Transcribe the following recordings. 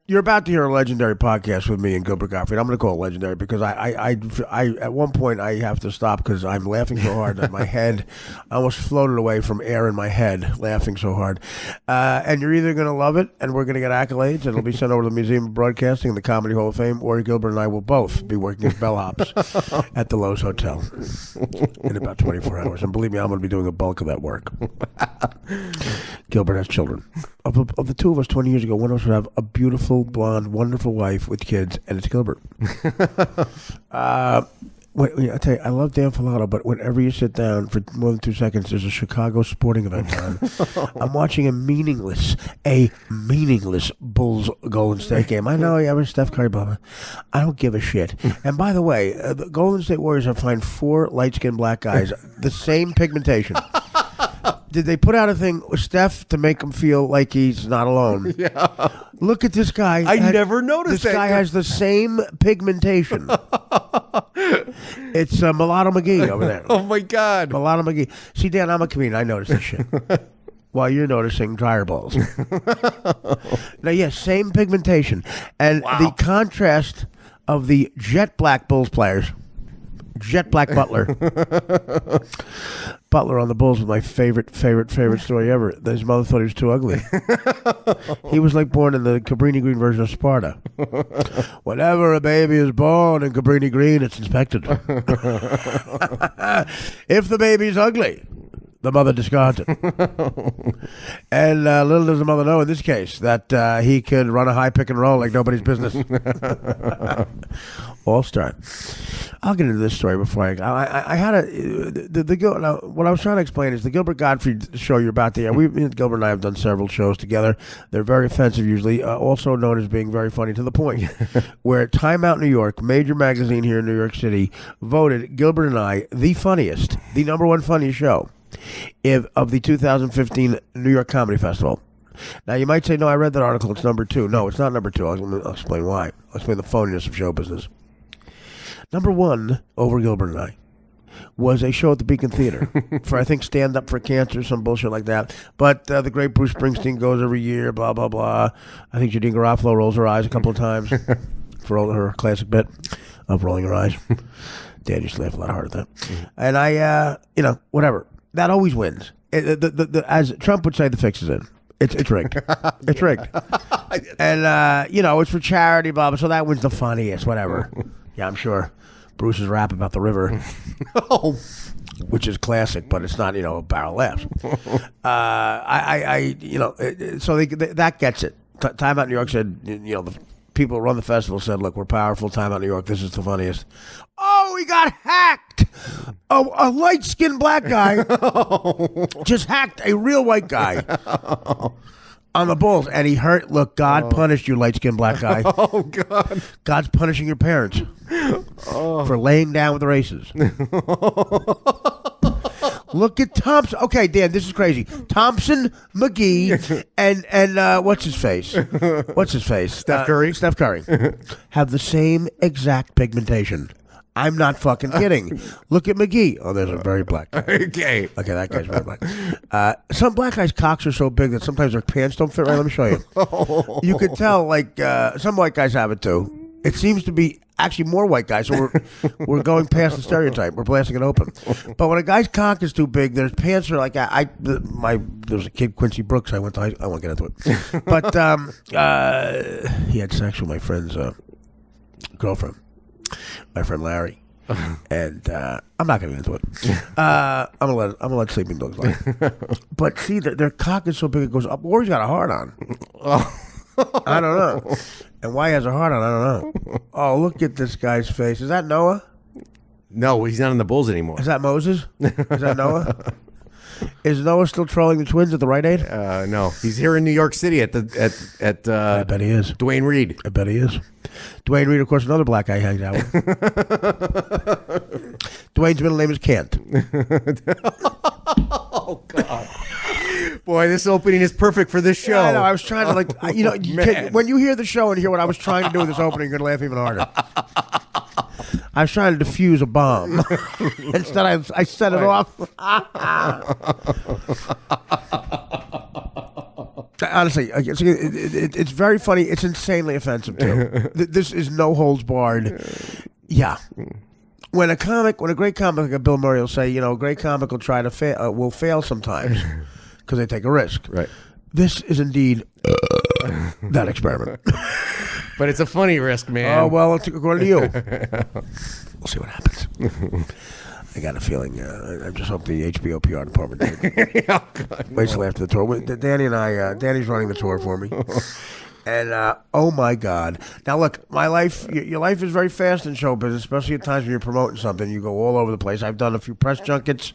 You're about to hear a legendary podcast with me and Gilbert Gottfried. I'm going to call it legendary because I at one point I have to stop because I'm laughing so hard that my head I almost floated away from air in my head, laughing so hard. And you're either going to love it and we're going to get accolades and it'll be sent over to the Museum of Broadcasting and the Comedy Hall of Fame, or Gilbert and I will both be working as bellhops at the Lowe's Hotel in about 24 hours. And believe me, I'm going to be doing a bulk of that work. Gilbert has children. Of the two of us 20 years ago, one of us would have a beautiful, blonde, wonderful wife with kids, and it's Gilbert. I tell you, I love Dan Filato, but whenever you sit down for more than 2 seconds, there's a Chicago sporting event on. I'm watching a meaningless Bulls Golden State game. I know, yeah, I'm a Steph Curry, blah. I don't give a shit. And by the way, the Golden State Warriors have found 4 light-skinned black guys, the same pigmentation. Did they put out a thing with Steph to make him feel like he's not alone? Yeah. Look at this guy. I never noticed that. This guy has the same pigmentation. It's Mulatto McGee over there. Oh, my God. Mulatto McGee. See, Dan, I'm a comedian. I notice this shit. While you're noticing dryer balls. Now, yes, same pigmentation. And the contrast of the jet black Bulls players, jet black Butler. Butler on the Bulls was my favorite story ever. His mother thought he was too ugly. He was like born in the Cabrini Green version of Sparta. Whenever a baby is born in Cabrini Green, it's inspected. If the baby's ugly, the mother discards it. And little does the mother know in this case that he could run a high pick and roll like nobody's business. All-star. I'll get into this story before I had what I was trying to explain is the Gilbert Gottfried show you're about to hear. Gilbert and I have done several shows together. They're very offensive usually, also known as being very funny to the point. Where Time Out New York, major magazine here in New York City, voted Gilbert and I the funniest, the number one funniest show of the 2015 New York Comedy Festival. Now, you might say, no, I read that article. It's number 2. No, it's not number 2. I'll explain why. I'll explain the phoniness of show business. Number 1, over Gilbert and I, was a show at the Beacon Theater for, I think, Stand Up for Cancer, some bullshit like that. But the great Bruce Springsteen goes every year, blah, blah, blah. I think Jadine Garofalo rolls her eyes a couple of times for her classic bit of rolling her eyes. Dan used to laugh a lot harder at that. And I, whatever. That always wins. As Trump would say, the fix is in. It's rigged. It's rigged. And, it's for charity, blah, blah. So that wins the funniest, whatever. Yeah, I'm sure. Bruce's rap about the river, which is classic, but it's not, a barrel laughs. So that gets it. Time Out New York said, the people who run the festival said, look, we're powerful. Time Out New York, this is the funniest. Oh, he got hacked. A light-skinned black guy just hacked a real white guy on the Bulls, and he hurt. Look, God punished you, light-skinned black guy. Oh, God. God's punishing your parents for laying down with the races. Look at Thompson. Okay, Dan, this is crazy. Thompson, McGee, and what's his face? Steph Curry. Steph Curry have the same exact pigmentation. I'm not fucking kidding. Look at McGee. Oh, there's a very black guy. Okay, that guy's very black. Some black guys' cocks are so big that sometimes their pants don't fit right. Let me show you. You could tell, some white guys have it too. It seems to be actually more white guys, so we're going past the stereotype. We're blasting it open. But when a guy's cock is too big, their pants are like there was a kid, Quincy Brooks. I won't get into it, but he had sex with my friend's girlfriend, my friend Larry, and I'm not going to get into it. I'm gonna let sleeping dogs lie. But see, their cock is so big it goes up, or he's got a hard on. I don't know. And why he has a heart on, I don't know. Oh, look at this guy's face. Is that Noah? No, he's not in the Bulls anymore. Is that Moses? Is that Noah? Is Noah still trolling the Twins at the Rite Aid? No, he's here in New York City at I bet he is. Dwayne Reed. I bet he is. Dwayne Reed, of course, another black guy hangs out with. Dwayne's middle name is Kent. Oh, God. Boy, this opening is perfect for this show. Yeah, I know. I was trying to, when you hear the show and hear what I was trying to do with this opening, you're going to laugh even harder. I was trying to defuse a bomb. Instead, I set it off. Honestly, it's very funny. It's insanely offensive too. This is no holds barred. Yeah. When a great comic like Bill Murray will say, a great comic will try to will fail sometimes because they take a risk. Right. This is indeed that experiment. But it's a funny risk, man. Oh, well, according to you. We'll see what happens. I got a feeling. I just hope the HBO PR department did. Oh, God, Wait till after the tour. Danny and I, Danny's running the tour for me. And, oh, my God. Now, look, my life, your life is very fast in show business, especially at times when you're promoting something. You go all over the place. I've done a few press junkets.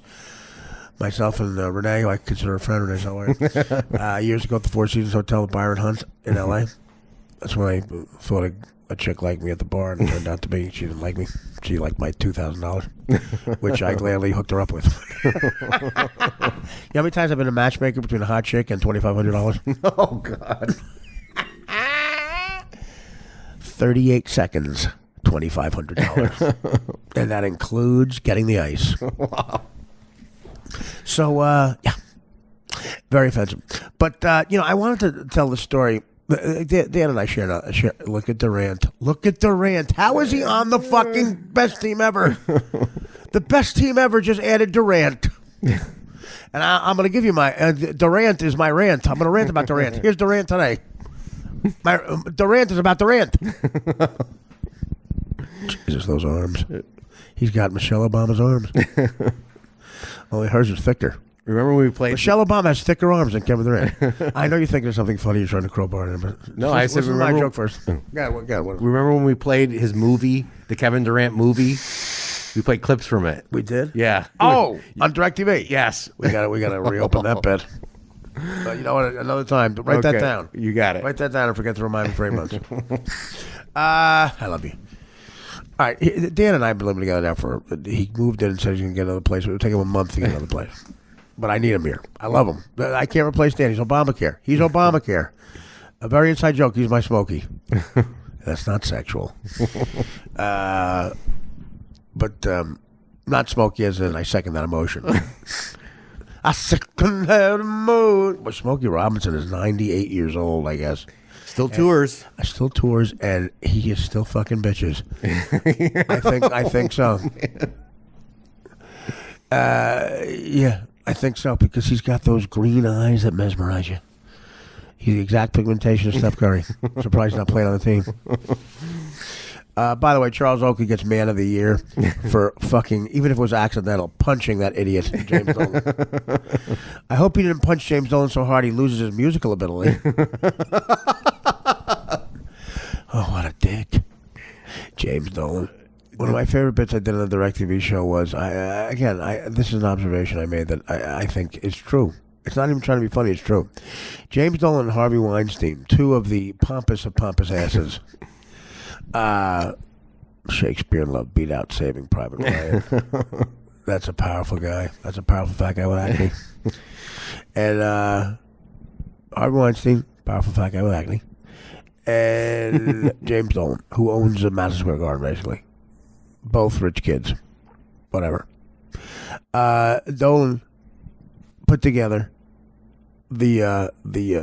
Myself and Renee, who I consider a friend, Renee Zellweger, years ago at the Four Seasons Hotel with Byron Hunt in L.A. That's when I thought a chick liked me at the bar, and it turned out to be she didn't like me. She liked my $2,000, which I gladly hooked her up with. You know how many times I've been a matchmaker between a hot chick and $2,500? Oh, God. 38 seconds, $2,500. And that includes getting the ice. Wow. So, yeah, very offensive. But, I wanted to tell the story. Dan and I share. Look at Durant. Look at Durant. How is he on the fucking best team ever? The best team ever just added Durant. And I'm going to give you my Durant is my rant. I'm going to rant about Durant. Here's Durant today. Durant is about Durant. Jesus, those arms. He's got Michelle Obama's arms. Only hers is thicker. Remember when we played? Michelle Obama has thicker arms than Kevin Durant. I know you think there's something funny you're trying to crowbar in, but no, I said remember my joke first. Remember when we played his movie, the Kevin Durant movie? We played clips from it. We did? Yeah. Oh, on DirecTV. Yes. We got to reopen that bit. You know what? Another time. Write that down. You got it. Write that down and forget to remind me for 8 months. I love you. All right, Dan and I have been living together now he moved in and said he's going to get another place. It would take him a month to get another place. But I need him here. I love him. I can't replace Dan. He's Obamacare. He's Obamacare. A very inside joke. He's my Smokey. That's not sexual. But not Smokey as in I second that emotion. I second that emotion. But Smokey Robinson is 98 years old, I guess. Still tours. Still tours, and he is still fucking bitches. I think so. Yeah, I think so, because he's got those green eyes that mesmerize you. He's the exact pigmentation of Steph Curry. Surprised he's not playing on the team. By the way, Charles Oakley gets Man of the Year for fucking, even if it was accidental, punching that idiot, James Dolan. I hope he didn't punch James Dolan so hard he loses his musical ability. Oh, what a dick. James Dolan. One of my favorite bits I did on the DirecTV show was, this is an observation I made that I think is true. It's not even trying to be funny, it's true. James Dolan and Harvey Weinstein, two of the pompous of pompous asses. Shakespeare in Love, Beat Out, Saving Private Ryan. That's a powerful guy. That's a powerful fat guy with acne. And Harvey Weinstein, powerful fat guy with acne. And James Dolan, who owns the Madison Square Garden, basically. Both rich kids. Whatever. Dolan put together the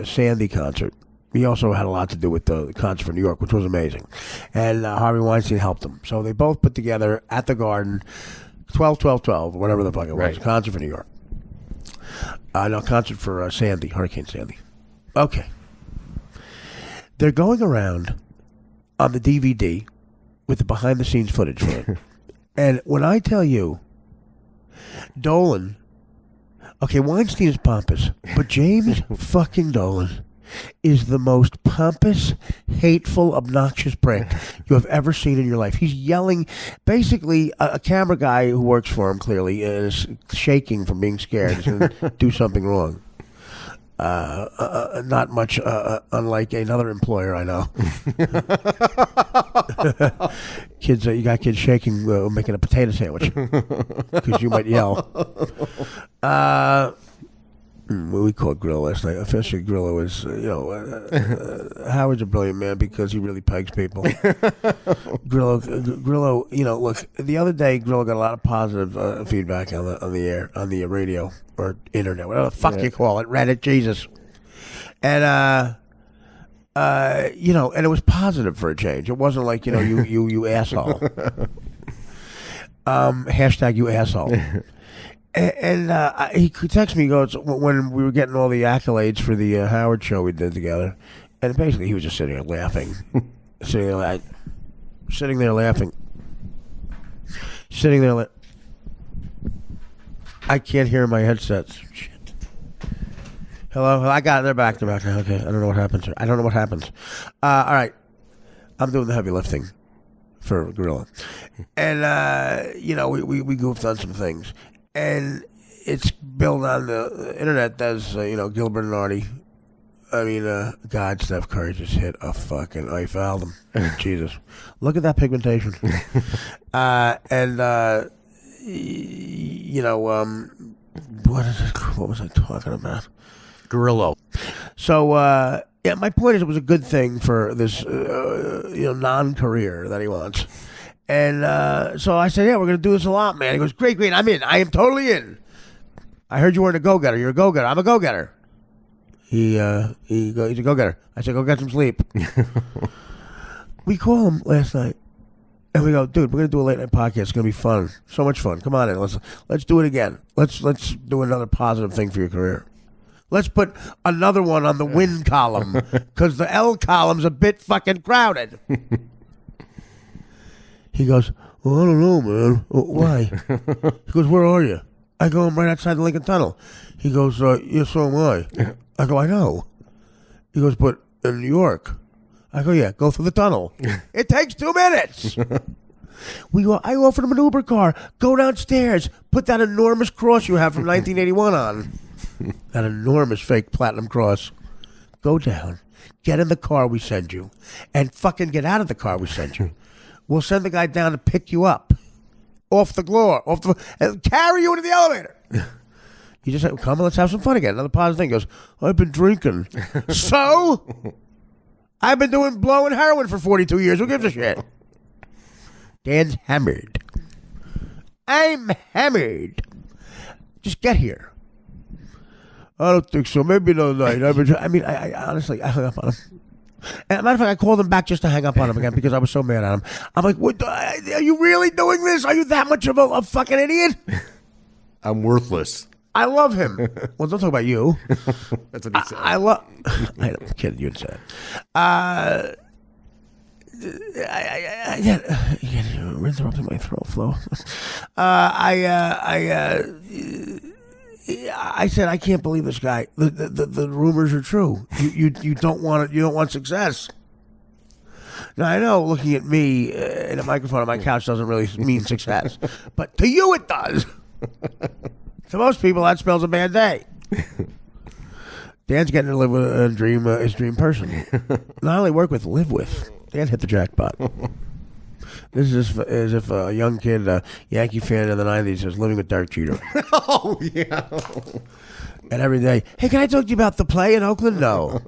Sandy concert. He also had a lot to do with the concert for New York, which was amazing. And Harvey Weinstein helped them. So they both put together at the Garden 12-12-12, whatever the fuck it was. Right. Concert for New York. No, concert for Sandy, Hurricane Sandy. Okay. They're going around on the DVD with the behind-the-scenes footage for it. And when I tell you, Dolan, okay, Weinstein is pompous, but James fucking Dolan is the most pompous, hateful, obnoxious prick you have ever seen in your life. He's yelling. Basically, a camera guy who works for him clearly is shaking from being scared. He's going to do something wrong. Not much unlike another employer I know. Kids, you got kids shaking, making a potato sandwich because you might yell. We called Grillo last night. Officially, Grillo is, Howard's a brilliant man because he really pegs people. Grillo, look, the other day, Grillo got a lot of positive feedback on the air, on the radio or internet, whatever the fuck you call it, Reddit, Jesus. And and it was positive for a change. It wasn't like you asshole. Hashtag you asshole. And he texted me. He goes when we were getting all the accolades for the Howard show we did together, and basically he was just sitting there laughing, sitting there laughing. I can't hear my headsets. Shit. Hello? I got it. They're back. Okay. I don't know what happens here. All right. I'm doing the heavy lifting for Gorilla. And, we goofed on some things. And it's built on the internet. There's, Gilbert and Artie. I mean, God, Steph Curry just hit a fucking I fouled him. Jesus. Look at that pigmentation. What was I talking about? Gorilla. So, my point is it was a good thing for this, non-career that he wants. And so I said, yeah, we're going to do this a lot, man. He goes, great, I'm in. I am totally in. I heard you weren't a go-getter. You're a go-getter. I'm a go-getter. He's a go-getter. I said, go get some sleep. We call him last night. And we go, dude, we're going to do a late night podcast. It's going to be fun. So much fun. Come on in. Let's do it again. Let's do another positive thing for your career. Let's put another one on the win column because the L column's a bit fucking crowded. He goes, well, I don't know, man. Why? He goes, where are you? I go, I'm right outside the Lincoln Tunnel. He goes, yeah, so am I. I go, I know. He goes, but in New York. I go, yeah, go through the tunnel. It takes 2 minutes. I offered him an Uber car. Go downstairs. Put that enormous cross you have from 1981 on. That enormous fake platinum cross. Go down. Get in the car we send you. And fucking get out of the car we send you. We'll send the guy down to pick you up. Off the floor. And carry you into the elevator. You just say, come on, let's have some fun again. Another positive thing. He goes, I've been drinking. So? I've been blowing heroin for 42 years. Who gives a shit? Dan's hammered. I'm hammered. Just get here. I don't think so. Maybe another night. I honestly, I hung up on him. And matter of fact, I called him back just to hang up on him again because I was so mad at him. I'm like, what, are you really doing this? Are you that much of a fucking idiot? I'm worthless. I love him. Well, don't talk about you. That's what he said. I'm kidding. You didn't say that. You're interrupting my throat flow. I said I can't believe this guy. The rumors are true. You don't want success. Now I know looking at me in a microphone on my couch doesn't really mean success, but to you it does. To most people that spells a bad day. Dan's getting to live with his dream person. Not only work with, live with. Dan hit the jackpot. This is as if a young kid, Yankee fan in the 90s, is living with Derek Jeter. Oh, yeah. And every day, hey, can I talk to you about the play in Oakland? No.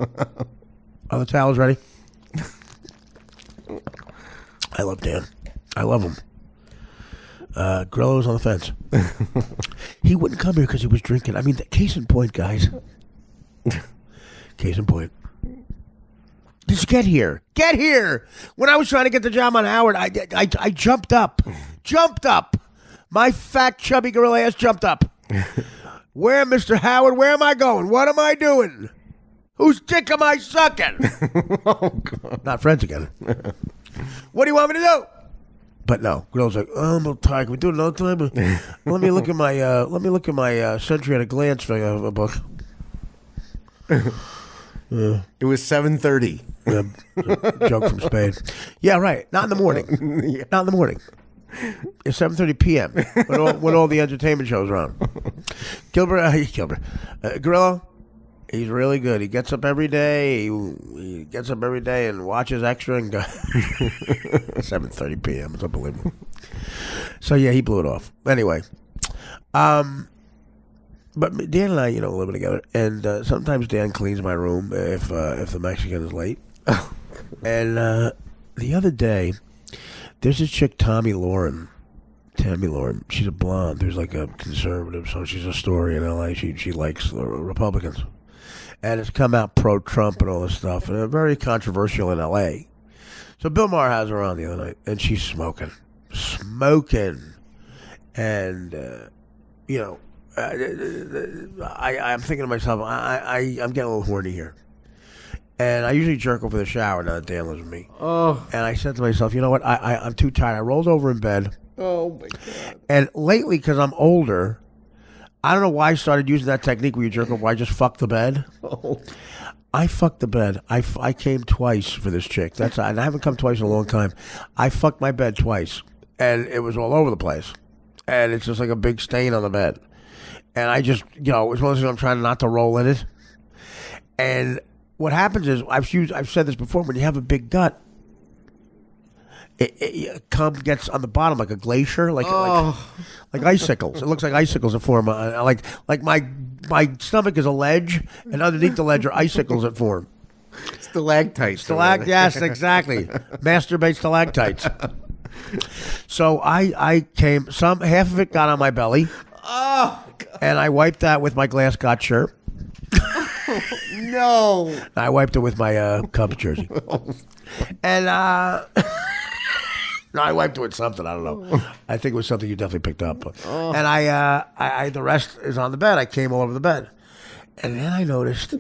Are the towels ready? I love Dan. I love him. Grillo's on the fence. He wouldn't come here because he was drinking. I mean, case in point, guys. Case in point. Just get here. Get here. When I was trying to get the job on Howard, I jumped up. Jumped up. My fat, chubby gorilla ass jumped up. Where, Mr. Howard? Where am I going? What am I doing? Whose dick am I sucking? Oh, God. Not friends again. What do you want me to do? But no, Grill's like, oh, I'm a little tired. Can we do it another time? Let me look at my Century at a Glance book. It was 7:30. Joke from Spain. Yeah, right. Not in the morning. Yeah. Not in the morning. It's 7:30 p.m. when all the entertainment shows are on. Grillo, he's really good. He gets up every day. He gets up every day and watches Extra and 7:30 p.m. It's unbelievable. So yeah, he blew it off. Anyway, but Dan and I, living together, and sometimes Dan cleans my room if the Mexican is late. And the other day, there's this chick, Tammy Lauren. She's a blonde. There's like a conservative, so she's a story in L.A. She likes the Republicans. and it's come out pro-Trump and all this stuff, and it's very controversial in L.A. So Bill Maher has her on the other night, and she's smoking, and I'm thinking to myself, I'm getting a little horny here. And I usually jerk over the shower now that Dan lives with me. Oh. And I said to myself, you know what? I'm too tired. I rolled over in bed. Oh, my God. And lately, because I'm older, I don't know why I started using that technique where you jerk over. I just fuck the bed. Oh. I fucked the bed. I came twice for this chick. And I haven't come twice in a long time. I fucked my bed twice. And it was all over the place. And it's just like a big stain on the bed. And I just, it's one of those things I'm trying not to roll in it. And what happens is, I've said this before, when you have a big gut, cum gets on the bottom like a glacier, like icicles. It looks like icicles that form. Like my stomach is a ledge, and underneath the ledge are icicles that form. Stalactites. Yes, exactly. Masturbate stalactites. So I came. Half of it got on my belly. Oh, God. And I wiped that with my glass got shirt. No. I wiped it with my Cubs jersey. And no, I wiped it with something. I don't know. I think it was something you definitely picked up. And I the rest is on the bed. I came all over the bed. And then I noticed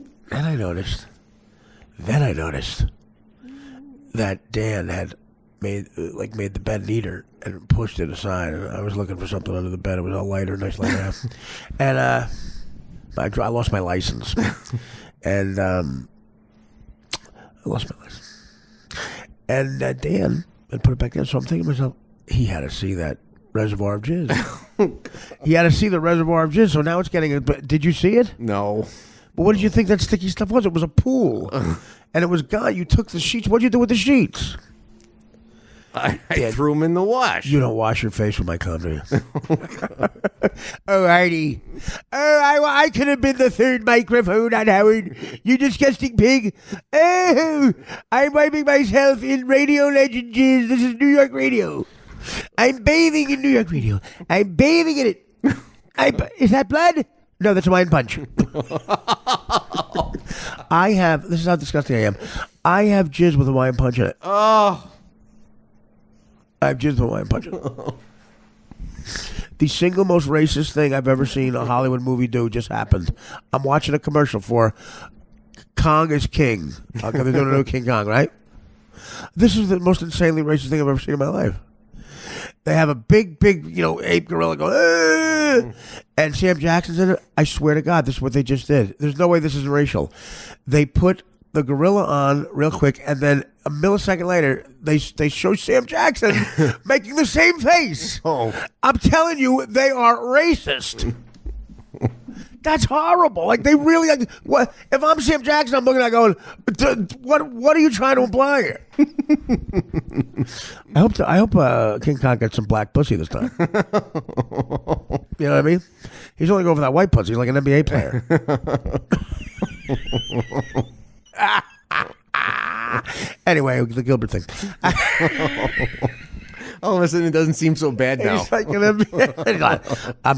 that Dan had made the bed neater and pushed it aside. And I was looking for something under the bed. It was all lighter, nice light. And I lost my license. And I lost my license. And Dan had put it back in. So I'm thinking to myself, he had to see that reservoir of jizz. He had to see the reservoir of jizz. So now it's getting. Did you see it? No. But what did you think that sticky stuff was? It was a pool. And it was gone. You took the sheets. What did you do with the sheets? I threw them in the wash. You don't wash your face with my cum, do you? Oh, Heidi. Oh, I could have been the third microphone on Howard. You disgusting pig. Oh, I'm wiping myself in Radio Legend jizz. This is New York radio. I'm bathing in New York radio. I'm bathing in it. Is that blood? No, that's a wine punch. This is how disgusting I am. I have jizz with a wine punch in it. Oh. I have jizz with a wine punch in it. The single most racist thing I've ever seen a Hollywood movie do just happened. I'm watching a commercial for Kong is King. They're doing a new King Kong, right? This is the most insanely racist thing I've ever seen in my life. They have a big, ape gorilla go, "Aah!" And Sam Jackson's in it. I swear to God, this is what they just did. There's no way this is racial. They put the gorilla on real quick, and then a millisecond later, they show Sam Jackson making the same face. Oh. I'm telling you, they are racist. That's horrible. Like, they really, what? If I'm Sam Jackson, I'm looking at it going, what are you trying to imply here? I hope King Kong gets some black pussy this time. You know what I mean? He's only going for that white pussy. He's like an NBA player. Anyway, the Gilbert thing. All of a sudden, it doesn't seem so bad now. He's like I'm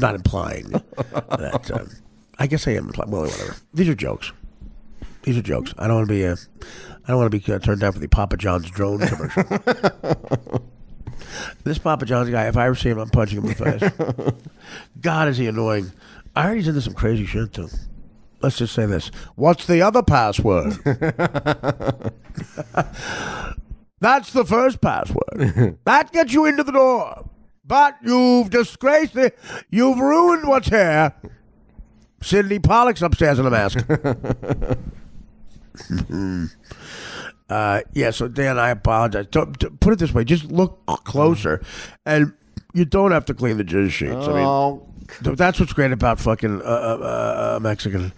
not implying that. I guess I am implying. Well, whatever. These are jokes. I don't want to be turned down for the Papa John's drone commercial. This Papa John's guy, if I ever see him, I'm punching him in the face. God, is he annoying. I heard he's into some crazy shit, too. Let's just say this. What's the other password? That's the first password. That gets you into the door. But you've disgraced it. You've ruined what's here. Sidney Pollock's upstairs in a mask. So Dan, I apologize. Put it this way. Just look closer. And you don't have to clean the jizz sheets. I mean, that's what's great about fucking Mexican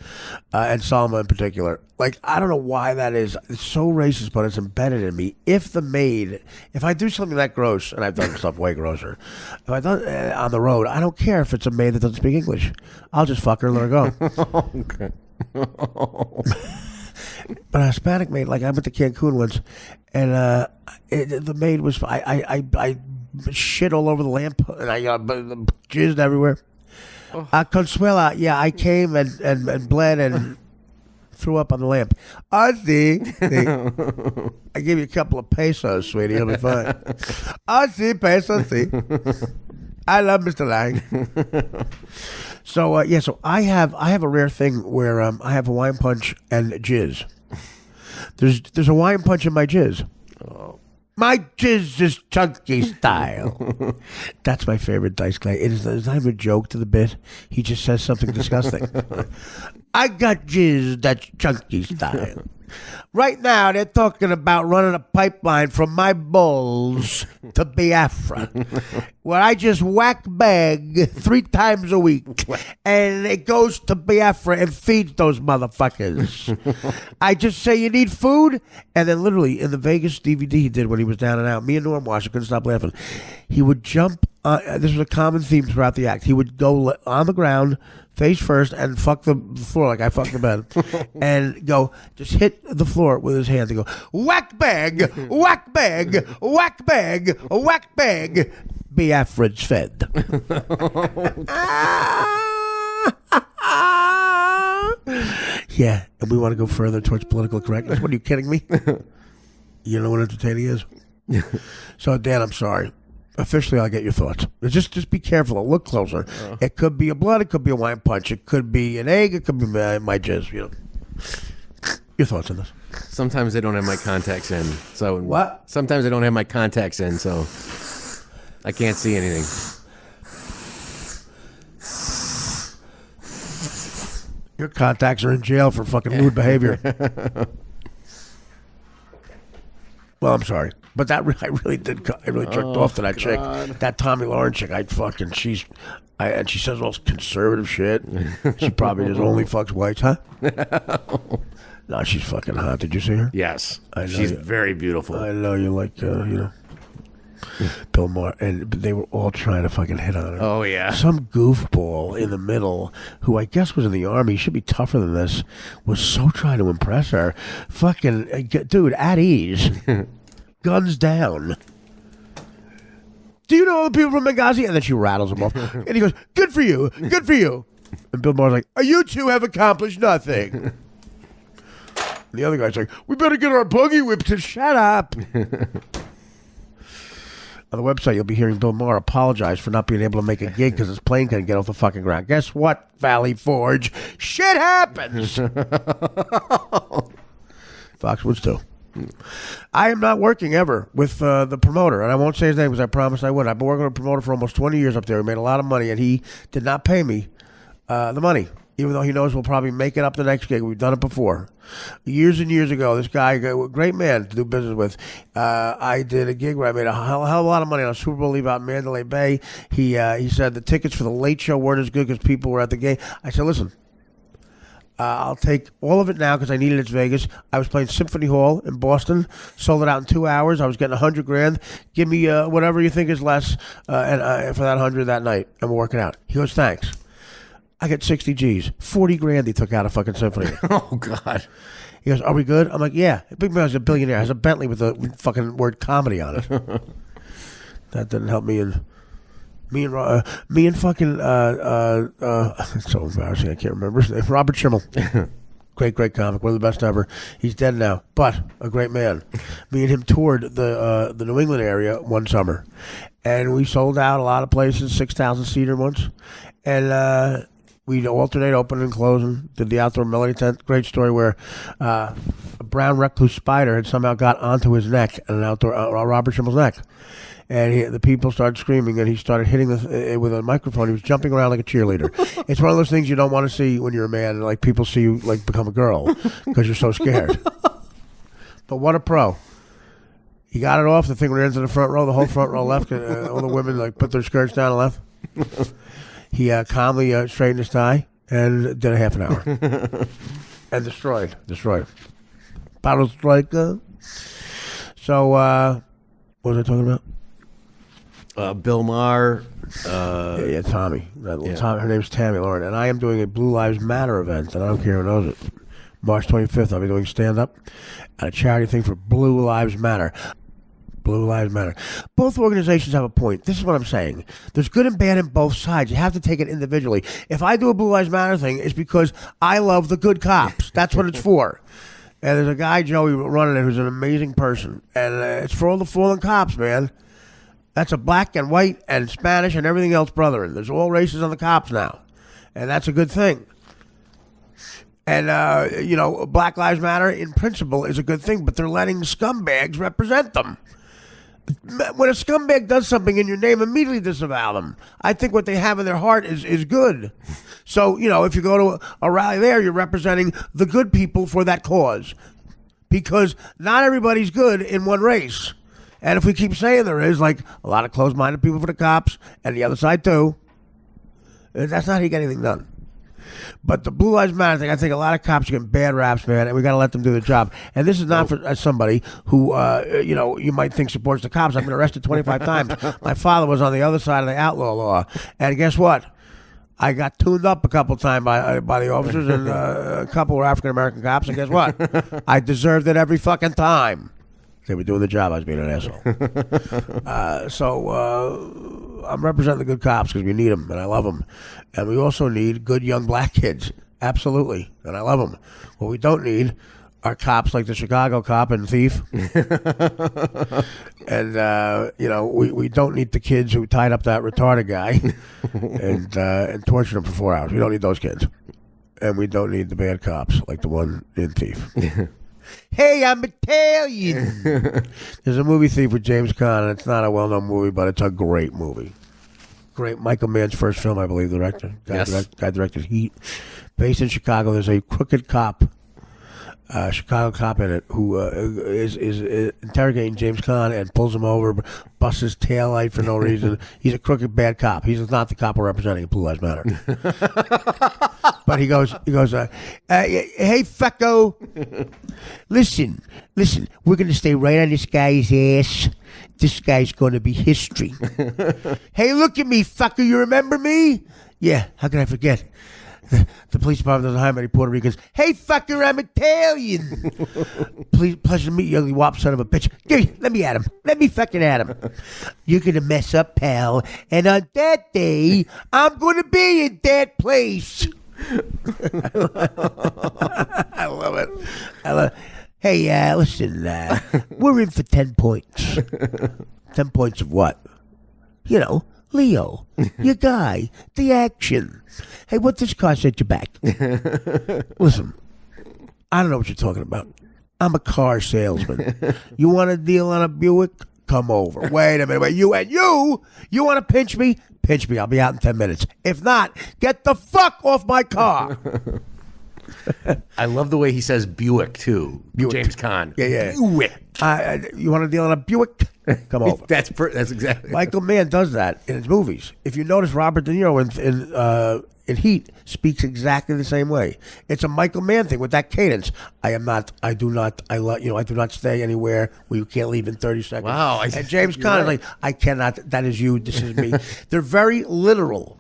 and Salma in particular. Like, I don't know why that is. It's so racist, but it's embedded in me. If I do something that gross, and I've done stuff way grosser, if I done on the road, I don't care if it's a maid that doesn't speak English. I'll just fuck her and let her go. Okay. But a Hispanic maid, like I went to Cancun once, and the maid was I shit all over the lamp, and I jizzed everywhere. Consuela, yeah, I came and bled, and threw up on the lamp. Oh, see. I gave you a couple of pesos, sweetie. You'll be fine. Oh, see, pesos, see. I love Mr. Lang. So, so I have a rare thing where I have Hawaiian punch and jizz. There's Hawaiian punch in my jizz. Oh. My jizz is chunky style. That's my favorite Dice Clay. It's not even a joke to the bit. He just says something disgusting. I got jizz that's chunky style. Right now, they're talking about running a pipeline from my balls to Biafra, where I just whack bag 3 times a week, and it goes to Biafra and feeds those motherfuckers. I just say, you need food? And then literally, in the Vegas DVD he did when he was down and out, me and Norm watched, I couldn't stop laughing. He would jump, this was a common theme throughout the act, he would go on the ground, face first, and fuck the floor like I fucked the bed, and go just hit the floor with his hands and go whack bag, whack bag, whack bag, whack bag. Biafra's fed. Yeah, and we want to go further towards political correctness. What, are you kidding me? You know what entertaining is? So, Dan, I'm sorry. Officially, I'll get your thoughts. Just be careful. Look closer. It could be a blood. It could be a wine punch. It could be an egg. It could be my jizz. You know. Your thoughts on this? Sometimes they don't have my contacts in. So what? Sometimes they don't have my contacts in, so I can't see anything. Your contacts are in jail for fucking lewd behavior. Well, I'm sorry. But I really jerked off to that chick. That Tommy Lauren chick, and she says all this conservative shit. She probably just only fucks whites, huh? No, she's fucking hot. Did you see her? Yes. She's very beautiful. I know you like, Bill Maher, and they were all trying to fucking hit on her. Oh, yeah. Some goofball in the middle, who I guess was in the Army, should be tougher than this, was so trying to impress her. Fucking, dude, at ease. Guns down. Do you know all the people from Benghazi? And then she rattles them off. And he goes, good for you, good for you. And Bill Maher's like, you two have accomplished nothing. And the other guy's like, we better get our boogie whip to shut up. On the website, you'll be hearing Bill Maher apologize for not being able to make a gig because his plane couldn't get off the fucking ground. Guess what, Valley Forge? Shit happens. Foxwoods too. I am not working ever with the promoter, and I won't say his name because I promised I would. I've been working with a promoter for almost 20 years up there. He made a lot of money, and he did not pay me the money, even though he knows we'll probably make it up the next gig. We've done it before. Years and years ago, this guy, a great man to do business with, I did a gig where I made a hell of a lot of money on a Super Bowl Eve out in Mandalay Bay. He said the tickets for the late show weren't as good because people were at the game. I said, listen, I'll take all of it now because I needed it. It's Vegas. I was playing Symphony Hall in Boston. Sold it out in 2 hours. I was getting $100,000. Give me whatever you think is less and for that 100 that night, and we'll work it out. He goes, thanks. I get 60 G's. 40 grand he took out of fucking Symphony. Oh, God. He goes, are we good? I'm like, yeah. Big man's a billionaire. Has a Bentley with the fucking word comedy on it. That didn't help me in... Me and fucking it's so embarrassing I can't remember his name. Robert Schimmel. Great comic, one of the best ever. He's dead now, but a great man. Me and him toured the New England area one summer, and we sold out a lot of places, 6,000 seater once, and we'd alternate opening and closing. Did the outdoor melody tent. Great story where a brown recluse spider had somehow got onto his neck, and an outdoor Robert Schimmel's neck. And the people started screaming, and he started hitting with a microphone. He was jumping around like a cheerleader. It's one of those things you don't want to see when you're a man. Like, people see you like become a girl because you're so scared. But what a pro! He got it off. The thing went into the front row. The whole front row left. All the women like put their skirts down and left. He calmly straightened his tie and did a half an hour and destroyed. Battle striker. So what was I talking about? Bill Maher. Yeah, Tommy. Tommy. Her name's Tammy Lauren, and I am doing a Blue Lives Matter event, and I don't care who knows it. March 25th, I'll be doing stand-up at a charity thing for Blue Lives Matter. Blue Lives Matter. Both organizations have a point. This is what I'm saying. There's good and bad in both sides. You have to take it individually. If I do a Blue Lives Matter thing, it's because I love the good cops. That's what it's for. And there's a guy, Joey, running it who's an amazing person. And it's for all the fallen cops, man. That's a black and white and Spanish and everything else, brethren. There's all races on the cops now. And that's a good thing. And, Black Lives Matter in principle is a good thing, but they're letting scumbags represent them. When a scumbag does something in your name, immediately disavow them. I think what they have in their heart is good. So, if you go to a rally there, you're representing the good people for that cause. Because not everybody's good in one race. And if we keep saying there is, like, a lot of closed-minded people for the cops, and the other side too, that's not how you get anything done. But the Blue Lives Matter thing, I think a lot of cops are getting bad raps, man, and we got to let them do their job. And this is not for somebody who, you might think supports the cops. I've been arrested 25 times. My father was on the other side of the outlaw law. And guess what? I got tuned up a couple times by the officers, and a couple were African-American cops. And guess what? I deserved it every fucking time. They were doing the job. I was being an asshole. So I'm representing the good cops because we need them, and I love them. And we also need good young black kids. Absolutely. And I love them. What we don't need are cops like the Chicago cop and thief. And, we don't need the kids who tied up that retarded guy and tortured him for 4 hours. We don't need those kids. And we don't need the bad cops like the one in Thief. Hey, I'm Italian. There's a movie Thief with James Caan, and it's not a well-known movie, but it's a great movie. Great. Michael Mann's first film, I believe, director. Guy directed Heat. Based in Chicago, there's a crooked cop, Chicago cop in it, who is interrogating James Caan and pulls him over, busts his taillight for no reason. He's a crooked, bad cop. He's not the cop we're representing in Blue Lives Matter. But he goes, hey, fucko, listen, we're going to stay right on this guy's ass. This guy's going to be history. Hey, look at me, fucker, you remember me? Yeah, how can I forget? The police department doesn't hire many Puerto Ricans. Hey, fucker, I'm Italian. Pleasure to meet you, ugly wop son of a bitch. Let me at him. Let me fucking at him. You're going to mess up, pal. And on that day, I'm going to be in that place. I love it. Hey, listen, we're in for 10 points. 10 points of what? Leo, your guy, the action. Hey, what this car set you back? Listen, I don't know what you're talking about. I'm a car salesman. You want a deal on a Buick? Come over. Wait a minute. You want to pinch me? Pinch me. I'll be out in 10 minutes. If not, get the fuck off my car. I love the way he says Buick, too. Buick. James Caan. Yeah. Buick. You want to deal on a Buick? Come over. That's exactly. Michael Mann does that in his movies. If you notice, Robert De Niro in Heat speaks exactly the same way. It's a Michael Mann thing with that cadence. I do not stay anywhere where you can't leave in 30 seconds. Wow. And James Caan is like, I cannot, that is you, this is me. They're very literal.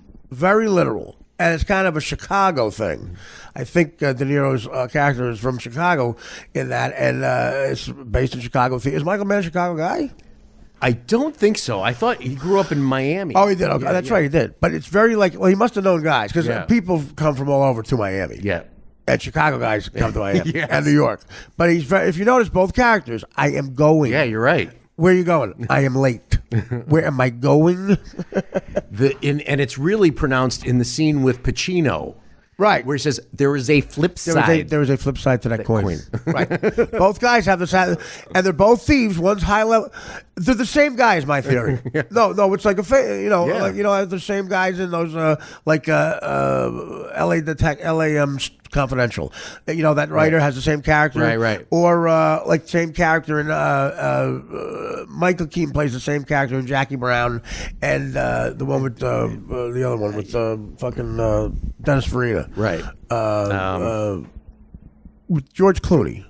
And it's kind of a Chicago thing. I think De Niro's character is from Chicago in that, and it's based in Chicago. Is Michael Mann a Chicago guy? I don't think so. I thought he grew up in Miami. Oh, he did. Okay, that's right, he did. But it's very he must have known guys because people come from all over to Miami. Yeah. And Chicago guys come to Miami and New York. But if you notice both characters, I am going. Yeah, you're right. Where are you going? I am late. Where am I going? And it's really pronounced in the scene with Pacino. Right. Where he says, there is a flip side. There is a flip side to that coin. Right. Both guys have the side, and they're both thieves. One's high level. They're the same guy, is my theory. No, it's like the same guys in those LA Confidential. That writer has the same character. Right. Or same character in Michael Keaton plays the same character in Jackie Brown, and the one with the other one with fucking Dennis Farina. Right. With George Clooney.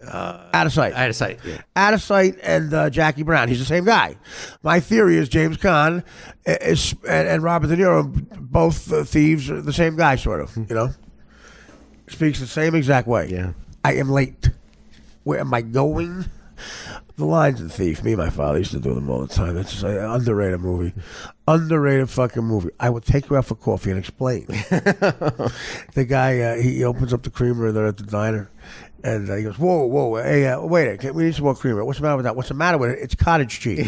Out of sight. Yeah. Out of sight and Jackie Brown. He's the same guy. My theory is James Caan and Robert De Niro, both thieves, are the same guy, sort of, Speaks the same exact way. Yeah. I am late. Where am I going? The Lion's and Thief. Me and my father used to do them all the time. It's just an underrated movie. Underrated fucking movie. I would take you out for coffee and explain. The guy, he opens up the creamery there at the diner. And he goes, whoa, hey, wait, we need some more creamer. What's the matter with that? What's the matter with it? It's cottage cheese.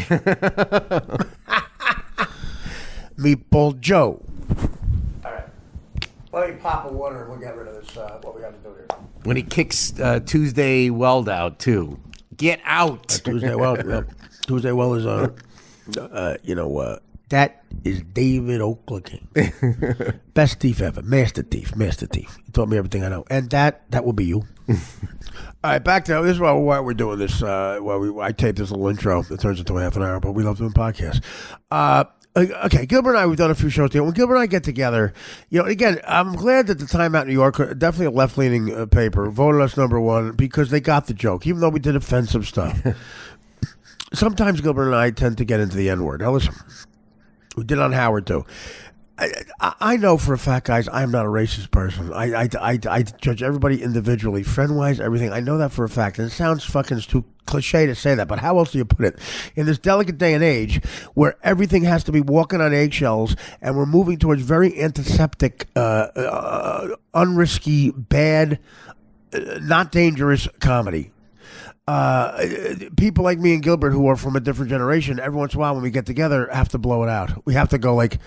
Meatball Joe. All right. Let me pop a water and we'll get rid of this, what we got to do here. When he kicks Tuesday Weld out, too. Get out. Tuesday Weld. Yep. Tuesday Weld is, that is David Oakland King. Best thief ever. Master thief. He taught me everything I know. And that will be you. All right, back to this is why we're doing this. I tape this little intro. It turns into a half an hour, but we love doing podcasts. Okay, Gilbert and I, we've done a few shows together. When Gilbert and I get together, again, I'm glad that the Time Out New York, definitely a left-leaning paper, voted us #1 because they got the joke, even though we did offensive stuff. Sometimes Gilbert and I tend to get into the N-word. Now listen, we did on Howard too. I know for a fact, guys, I'm not a racist person. I judge everybody individually, friend-wise, everything. I know that for a fact. And it sounds fucking too cliche to say that, but how else do you put it? In this delicate day and age where everything has to be walking on eggshells and we're moving towards very antiseptic, unrisky, bad, not dangerous comedy. People like me and Gilbert who are from a different generation, every once in a while when we get together, have to blow it out. We have to go like...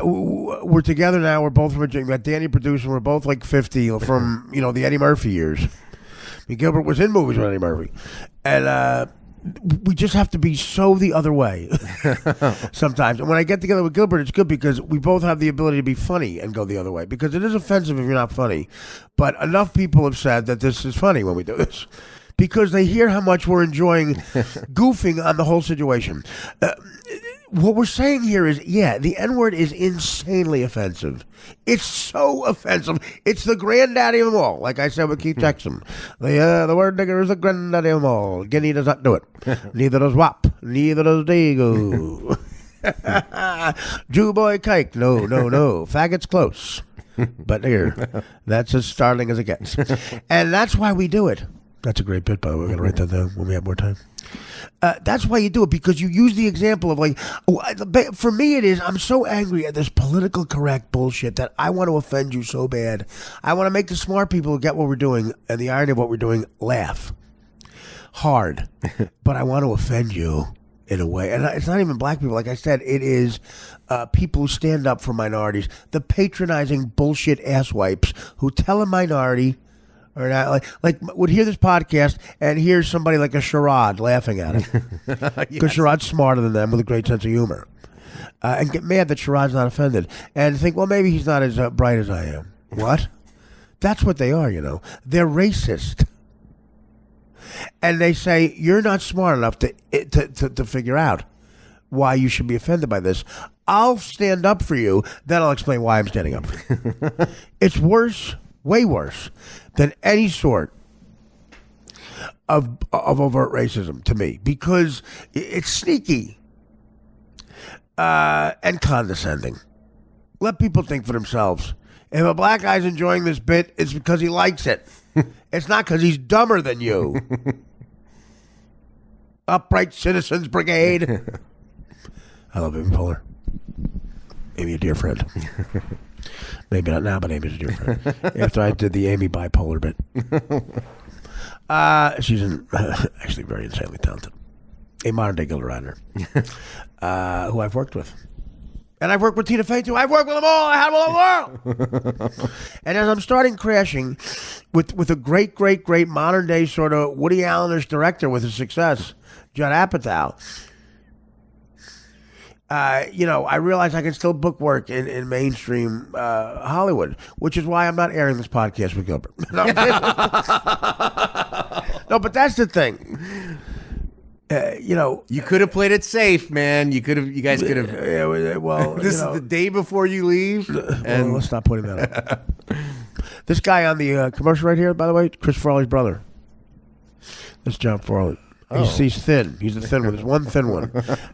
we're together now. We're both from we got Danny producing. We're both like 50 from the Eddie Murphy years. I mean, Gilbert was in movies with Eddie Murphy, and we just have to be so the other way sometimes. And when I get together with Gilbert, it's good because we both have the ability to be funny and go the other way. Because it is offensive if you're not funny, but enough people have said that this is funny when we do this. Because they hear how much we're enjoying goofing on the whole situation. What we're saying here is, the N-word is insanely offensive. It's so offensive. It's the granddaddy of them all. Like I said with Keith Jackson. The word nigger is the granddaddy of them all. Guinea does not do it. Neither does WAP. Neither does Dago. Jew boy kike. No. Faggot's close. But here, that's as startling as it gets. And that's why we do it. That's a great bit, by the way. We're going to write that down when we have more time. That's why you do it, because you use the example of for me it is, I'm so angry at this political correct bullshit that I want to offend you so bad. I want to make the smart people who get what we're doing and the irony of what we're doing laugh hard. But I want to offend you in a way. And it's not even black people. Like I said, it is people who stand up for minorities, the patronizing bullshit asswipes who tell a minority... or not, like would hear this podcast and hear somebody like a Sherrod laughing at it because Sherrod's smarter than them with a great sense of humor, and get mad that Sherrod's not offended and think, well, maybe he's not as bright as I am. What? That's what they are. They're racist, and they say you're not smart enough to figure out why you should be offended by this. I'll stand up for you, then I'll explain why I'm standing up for you. It's worse. Way worse than any sort of overt racism to me, because it's sneaky and condescending. Let people think for themselves. If a black guy's enjoying this bit, it's because he likes it. It's not because he's dumber than you. Upright Citizens Brigade. I love Amy Poehler. Amy, a dear friend. Maybe not now, but Amy's a dear friend. After I did the Amy bipolar bit. She's actually very insanely talented. A modern-day Gilbert Ryder, who I've worked with. And I've worked with Tina Fey, too. I've worked with them all. I had them all over the world. And as I'm starting crashing with a great, great, great modern-day sort of Woody Allen-ish director with his success, Judd Apatow, I realize I can still book work in mainstream Hollywood, which is why I'm not airing this podcast with Gilbert. No, but that's the thing. You could have played it safe, man. You guys could have. Well, this is the day before you leave, and let's not putting that up. This guy on the commercial right here, by the way, Chris Farley's brother. That's John Farley. Oh. He's thin. He's the thin one. There's one thin one.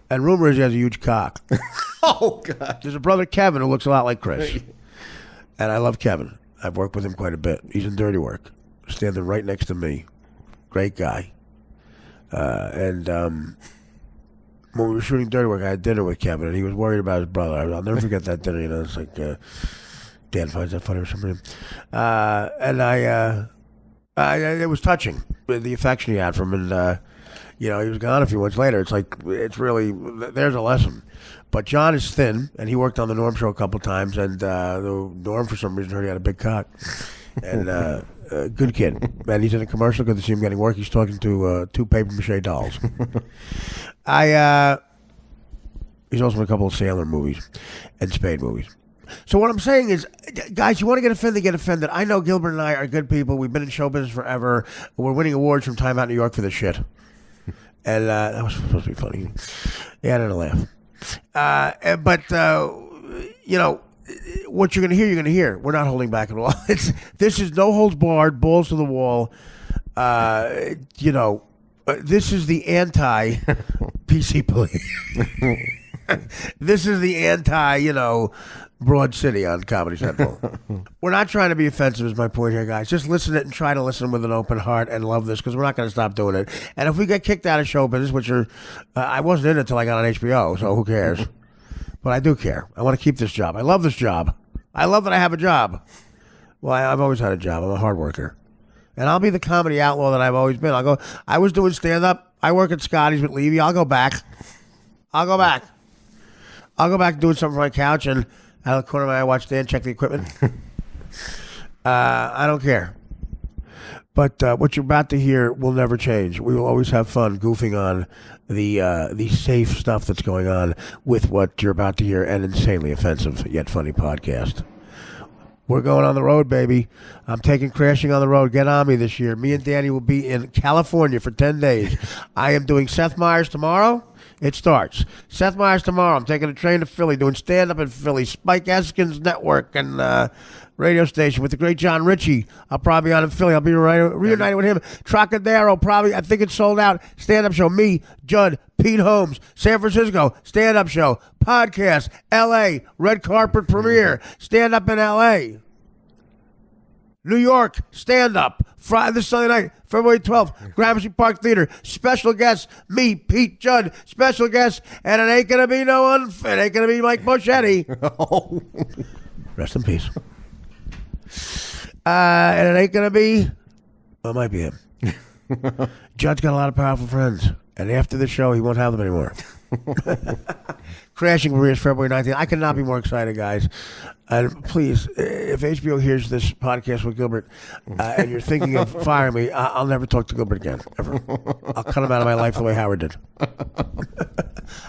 And rumor is he has a huge cock. Oh, God. There's a brother, Kevin, who looks a lot like Chris. And I love Kevin. I've worked with him quite a bit. He's in Dirty Work, standing right next to me. Great guy. And when we were shooting Dirty Work, I had dinner with Kevin, and he was worried about his brother. I'll never forget that dinner. You know, it's like Dan finds that funny for some reason. And it was touching, the affection he had for him, and he was gone a few months later. It's like, it's really, there's a lesson. But John is thin, and he worked on the Norm show a couple times, and the Norm, for some reason, heard he had a big cock. And good kid. And he's in a commercial. Good to see him getting work. He's talking to two paper mache dolls. He's also in a couple of Sailor movies and Spade movies. So what I'm saying is, guys, you want to get offended, get offended. I know Gilbert and I are good people. We've been in show business forever. We're winning awards from Time Out New York for this shit. And that was supposed to be funny. Yeah, I didn't laugh. But what you're going to hear. We're not holding back at all. This is no holds barred, balls to the wall. This is the anti-PC police. This is the Broad City on Comedy Central. We're not trying to be offensive, is my point here, guys. Just listen to it and try to listen with an open heart and love this, because we're not going to stop doing it. And if we get kicked out of show business, which I wasn't in it until I got on HBO, so who cares? But I do care. I want to keep this job. I love this job. I love that I have a job. Well, I've always had a job. I'm a hard worker. And I'll be the comedy outlaw that I've always been. I was doing stand-up. I work at Scotty's with Levy. I'll go back doing something from my couch, and out of the corner of my eye, watch Dan check the equipment. I don't care. But what you're about to hear will never change. We will always have fun goofing on the safe stuff that's going on with what you're about to hear, an insanely offensive yet funny podcast. We're going on the road, baby. I'm taking Crashing on the Road. Get on me this year. Me and Danny will be in California for 10 days. I am doing Seth Meyers tomorrow. It starts. Seth Meyers tomorrow. I'm taking a train to Philly, doing stand-up in Philly. Spike Eskin's network and radio station with the great John Ritchie. I'll probably be on in Philly. I'll be reunited with him. Trocadero, probably. I think it's sold out. Stand-up show. Me, Judd, Pete Holmes. San Francisco, stand-up show. Podcast. L.A., red carpet premiere. Stand-up in L.A. New York, stand-up. Friday, this Sunday night, February 12th, Gramercy Park Theater. Special guests, me, Pete Judd. Special guests, and it ain't going to be it ain't going to be Mike Boschetti. Rest in peace. And it ain't going to be, well, it might be him. Judd's got a lot of powerful friends, and after the show, he won't have them anymore. Crashing premieres February 19th. I could not be more excited, guys. And please, if HBO hears this podcast with Gilbert and you're thinking of firing me, I'll never talk to Gilbert again, ever. I'll cut him out of my life the way Howard did.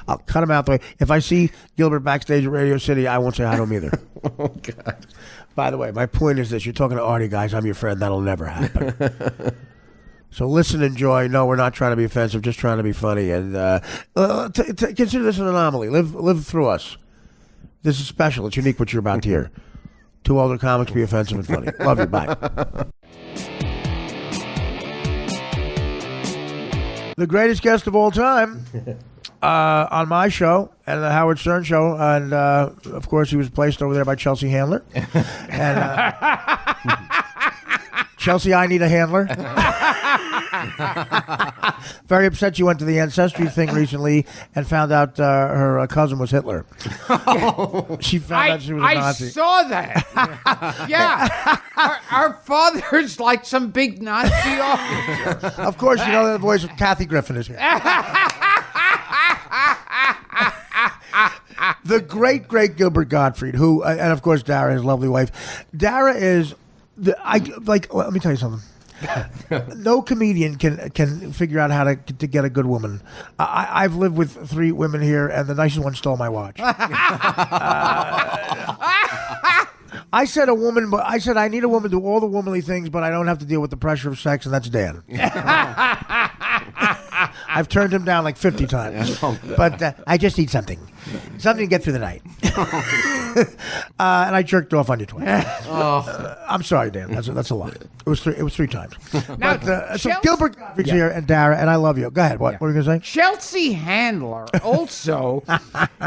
I'll cut him out the way. If I see Gilbert backstage at Radio City, I won't say hi to him either. Oh, God. By the way, my point is this. You're talking to Artie, guys. I'm your friend. That'll never happen. So listen, enjoy. No, we're not trying to be offensive, just trying to be funny. And consider this an anomaly. Live through us. This is special. It's unique what you're about to hear. Two older comics be offensive and funny. Love you. Bye. The greatest guest of all time on my show and the Howard Stern show. And, of course, he was placed over there by Chelsea Handler. And Chelsea, I need a handler. Very upset you went to the ancestry thing recently and found out her cousin was Hitler. She found out she was a Nazi. I saw that. Yeah. Our father's like some big Nazi officer. Of course, you know the voice of Kathy Griffin is here. The great Gilbert Gottfried, who, and of course, Dara, his lovely wife. Dara is, let me tell you something. No comedian can figure out how to get a good woman. I've lived with 3 women here, and the nicest one stole my watch. I said I need a woman to do all the womanly things, but I don't have to deal with the pressure of sex, and that's Dan. I've turned him down like 50 times, but I just need something to get through the night. And I jerked off on you twice. I'm sorry, Dan. That's a lot. It was three times. Now, But, so Chelsea- Gilbert Gottfried's here and Dara, and I love you. Go ahead. What were you going to say? Chelsea Handler also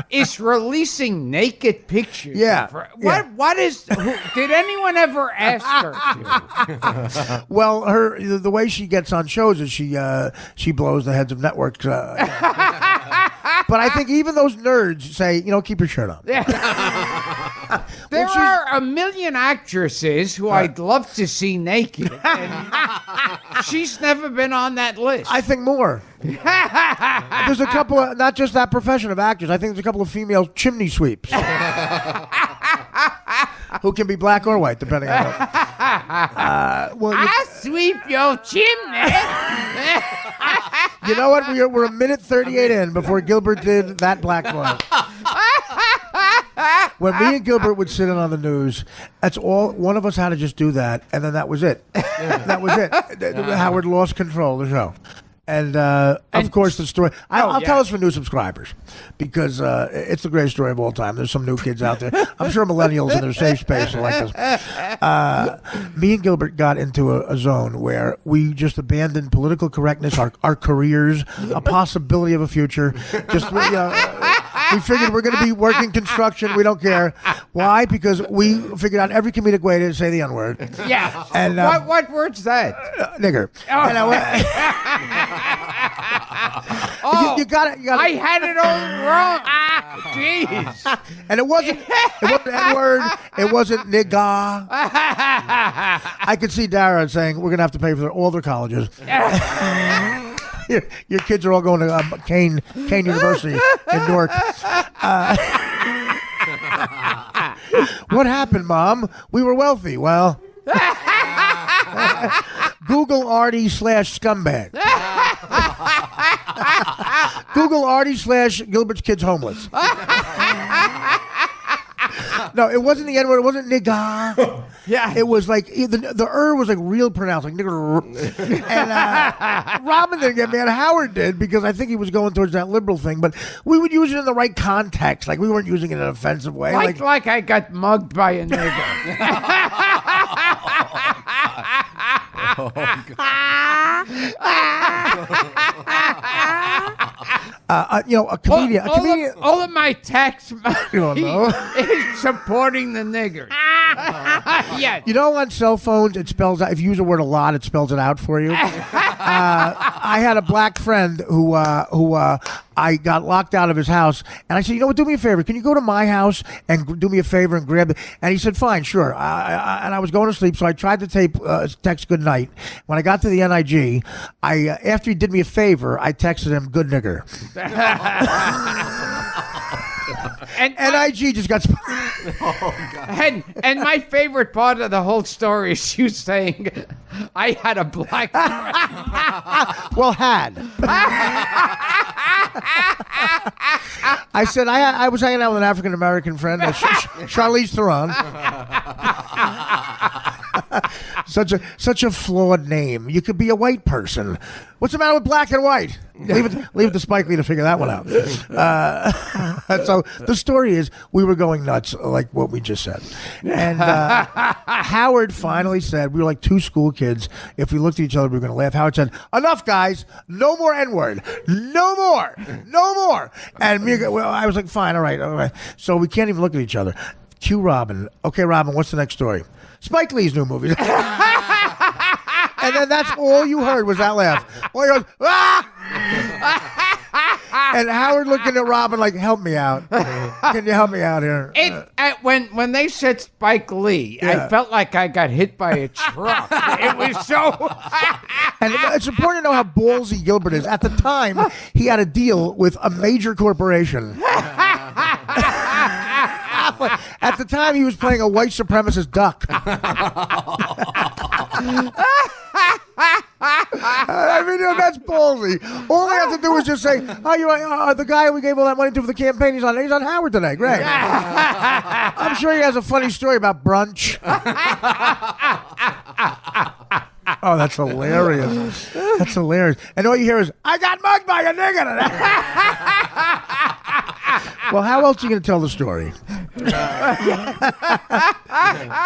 is releasing naked pictures. Yeah, of her. yeah. What is? Did anyone ever ask her to? Well, the way she gets on shows is she blows the heads of networks. But I think even those nerds say, keep your shirt on. There are a million actresses who I'd love to see naked, and she's never been on that list. I think more. There's a couple of, not just that profession of actors, I think there's a couple of female chimney sweeps. Who can be black or white, depending on I sweep your chimney. you know what? We're a minute 38 in before Gilbert did that black voice. When me and Gilbert would sit in on the news, that's all. One of us had to just do that, and then that was it. That was it. Howard lost control of the show. And of course, the story. I'll tell us for new subscribers because it's the greatest story of all time. There's some new kids out there. I'm sure millennials in their safe space are like this. Me and Gilbert got into a zone where we just abandoned political correctness, our careers, a possibility of a future. Just we figured we're going to be working construction. We don't care. Why? Because we figured out every comedic way to say the N-word. Yeah. And what word's that? Nigger. Oh, you got it. I had it all wrong. Jeez. And it wasn't N-word. It wasn't nigga. I could see Dara saying we're going to have to pay for all their colleges. Your kids are all going to Kane University in Newark. What happened, Mom? We were wealthy. Well, Google Artie/scumbag. Google Artie/Gilbert's kids homeless. No, it wasn't the N-word. It wasn't nigga. Yeah. It was like the was like real pronounced, like nigger. And Robin didn't get mad. Howard did because I think he was going towards that liberal thing. But we would use it in the right context. Like we weren't using it in an offensive way. Like I got mugged by a nigger. A comedian. All of my tax money don't know. is supporting the niggers. Yeah. You know, on cell phones, it spells out. If you use a word a lot, it spells it out for you. I had a black friend who I got locked out of his house, and I said, "You know what? Do me a favor. Can you go to my house and do me a favor and grab it?" And he said, "Fine, sure." And I was going to sleep, so I tried to text good night. When I got to the NIG, after he did me a favor, I texted him good nigger. And NIG just got. And my favorite part of the whole story is you saying, "I had a black friend." Well, had. I said I was hanging out with an African American friend, Charlize Theron. Such a flawed name. You could be a white person. What's the matter with black and white? Leave it to Spike Lee to figure that one out. So the story is we were going nuts, like what we just said. And Howard finally said, we were like two school kids. If we looked at each other, we were going to laugh. Howard said, "Enough, guys. No more N-word. No more. No more." And I was like, fine, all right. So we can't even look at each other. Cue Robin. Okay, Robin, what's the next story? Spike Lee's new movie. And then that's all you heard was that laugh. All you heard, "Ah!" And Howard looking at Robin like, "Help me out. Can you help me out here?" When they said Spike Lee, Yeah. I felt like I got hit by a truck. It was so. And it's important to know how ballsy Gilbert is. At the time, he had a deal with a major corporation. At the time, he was playing a white supremacist duck. I mean, that's ballsy. All they have to do is just say, "Oh, you're the guy we gave all that money to for the campaign. He's on Howard today. Great." I'm sure he has a funny story about brunch. Oh, that's hilarious. That's hilarious. And all you hear is, "I got mugged by a nigger today." Well, how else are you going to tell the story?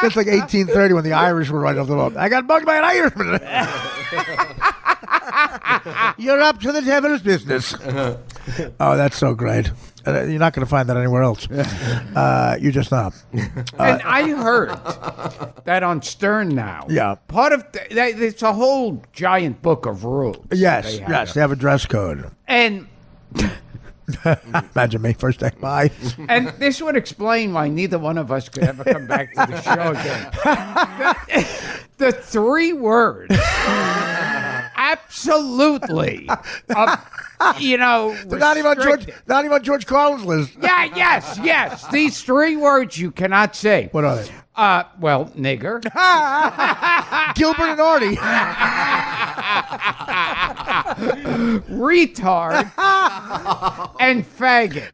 It's like 1830 when the Irish were right off the boat. I got bugged by an Irishman. You're up to the devil's business. Oh, that's so great. You're not going to find that anywhere else. You're just not. And I heard that on Stern now. Yeah. Part of it's a whole giant book of rules. Yes, they have a dress code. And Imagine me first day. Bye. and this would explain why neither one of us could ever come back to the show again. The 3 words. Absolutely. They're not even on George Carlin's list. Yeah, yes. These 3 words you cannot say. What are they? Well, nigger. Gilbert and Artie. Retard. And faggot.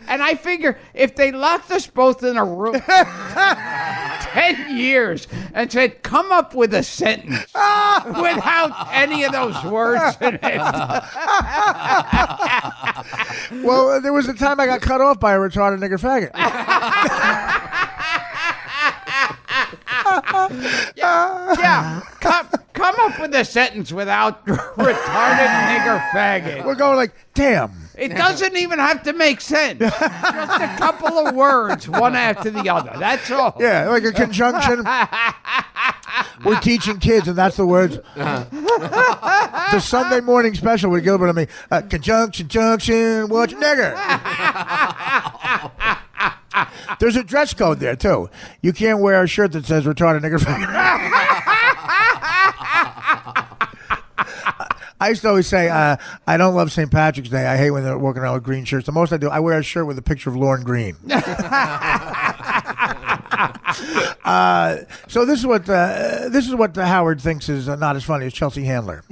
And I figure if they locked us both in a room 10 years and said, come up with a sentence without any of those words in it. Well, there was a time I got cut off by a retarded nigger faggot. Yeah. Come up with a sentence without retarded nigger faggot. We're going like, damn. It doesn't even have to make sense. Just a couple of words, one after the other. That's all. Yeah, like a conjunction. We're teaching kids, and that's the words. The Sunday morning special with Gilbert and me. Conjunction, junction, watch nigger. There's a dress code there, too. You can't wear a shirt that says retarded nigger faggot. I used to always say, I don't love St. Patrick's Day. I hate when they're walking around with green shirts. The most I do, I wear a shirt with a picture of Lorne Green. So this is what Howard thinks is not as funny as Chelsea Handler.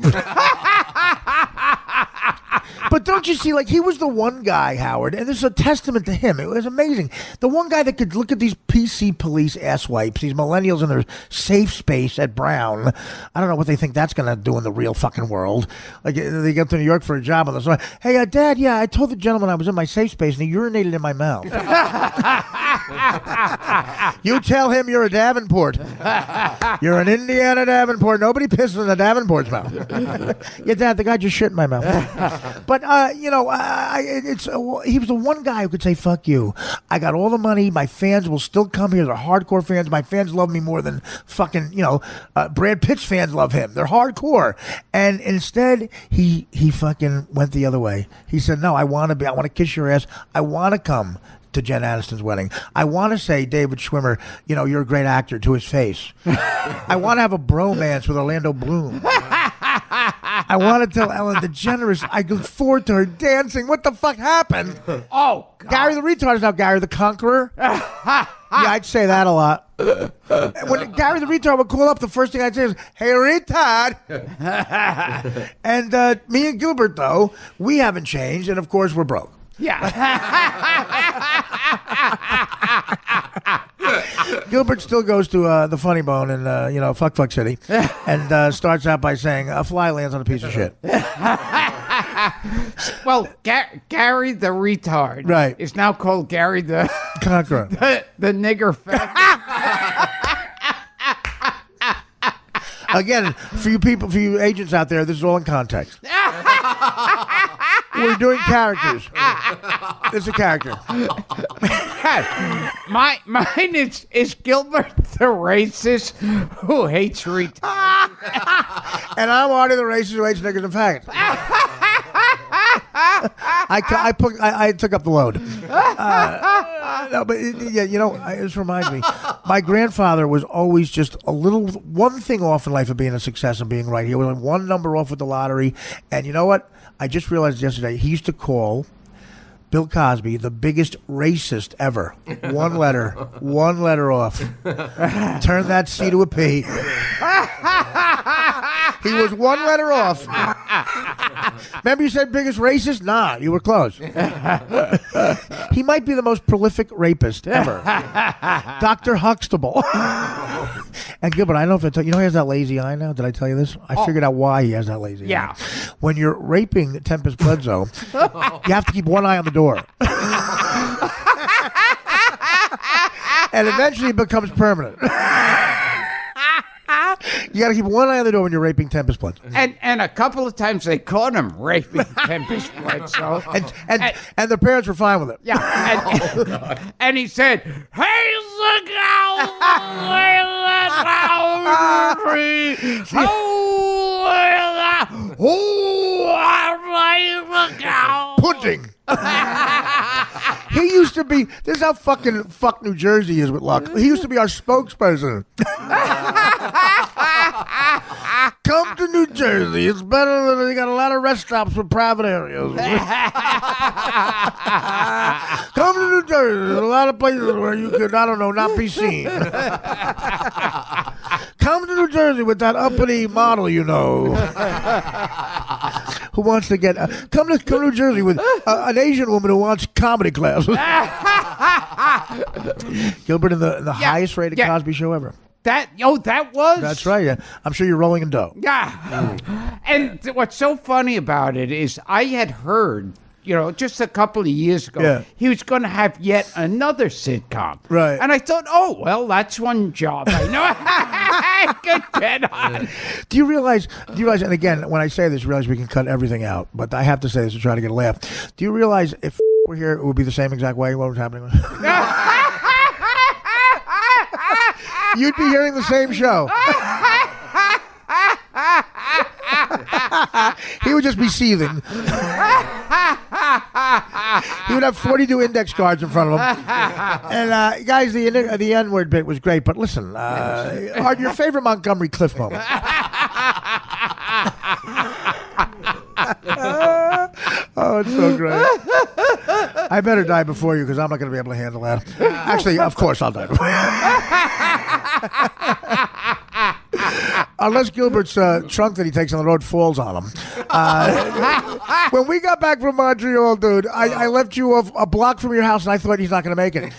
But don't you see, like, he was the one guy, Howard, and this is a testament to him. It was amazing. The one guy that could look at these PC police asswipes, these millennials in their safe space at Brown. I don't know what they think that's going to do in the real fucking world. Like, they get to New York for a job, and they're like, hey, Dad, I told the gentleman I was in my safe space, and he urinated in my mouth. You tell him you're a Davenport. You're an Indiana Davenport. Nobody pisses in a Davenport's mouth. Yeah, Dad, the guy just shit in my mouth. But, he was the one guy who could say, fuck you. I got all the money. My fans will still come here. They're hardcore fans. My fans love me more than fucking, Brad Pitt's fans love him. They're hardcore. And instead, he fucking went the other way. He said, no, I want to kiss your ass. I want to come to Jen Aniston's wedding. I want to say, David Schwimmer, you're a great actor, to his face. I want to have a bromance with Orlando Bloom. I want to tell Ellen DeGeneres I look forward to her dancing. What the fuck happened? Oh, God. Gary the retard is now Gary the Conqueror. Yeah, I'd say that a lot. When Gary the retard would call up, the first thing I'd say is, hey, retard. And me and Gilbert, though, we haven't changed, and of course, we're broke. Yeah. Gilbert still goes to the Funny Bone in Fuck City, and starts out by saying, "A fly lands on a piece of shit." Well, Gary the retard, right, is now called Gary the Conqueror, the nigger faggot. Again, for you agents out there, this is all in context. We're doing characters. It's a character. Mine is Gilbert the racist who hates retards. And I'm Artie the racist who hates niggas and faggots. I took up the load. No, but this reminds me. My grandfather was always just one thing off in life of being a success and being right. He was one number off with the lottery. And you know what? I just realized yesterday he used to call Bill Cosby the biggest racist ever. One letter off. Turn that C to a P. He was one letter off. Remember you said biggest racist? Nah, you were close. He might be the most prolific rapist ever. Dr. Huxtable. And Gilbert, I don't know if I told you, he has that lazy eye now? Did I tell you this? I figured out why he has that lazy eye. When you're raping Tempest Bledsoe, you have to keep one eye on the door. and eventually it becomes permanent. You got to keep one eye on the door when you're raping Tempest Bledsoe. And a couple of times they caught him raping Tempest Bledsoe. And the parents were fine with it. Yeah. And he said, "Hey, look out! Pudding. He used to be. This is how fuck New Jersey is with luck. He used to be our spokesperson. Come to New Jersey. It's better than they got a lot of rest stops with private areas. Come to New Jersey. There's a lot of places where you could, I don't know, not be seen. Come to New Jersey with that uppity model, you know, who wants to get. Come to New Jersey with an Asian woman who wants comedy classes. Gilbert in the highest rated Cosby show ever. That was? That's right, yeah. I'm sure you're rolling in dough. Yeah. And what's so funny about it is I had heard, just a couple of years ago, he was going to have yet another sitcom. Right. And I thought, oh, well, that's one job I know I could get on. Do you realize, and again, when I say this, realize we can cut everything out, but I have to say this to try to get a laugh. Do you realize if we're here, it would be the same exact way? What was happening? You'd be hearing the same show. He would just be seething. He would have 42 index cards in front of him. And guys, the N-word bit was great, but listen, Art, your favorite Montgomery Clift moment. Oh, it's so great. I better die before you because I'm not going to be able to handle that. Actually, of course I'll die before you. Unless Gilbert's trunk that he takes on the road falls on him. When we got back from Montreal, dude, I left you a block from your house and I thought he's not going to make it.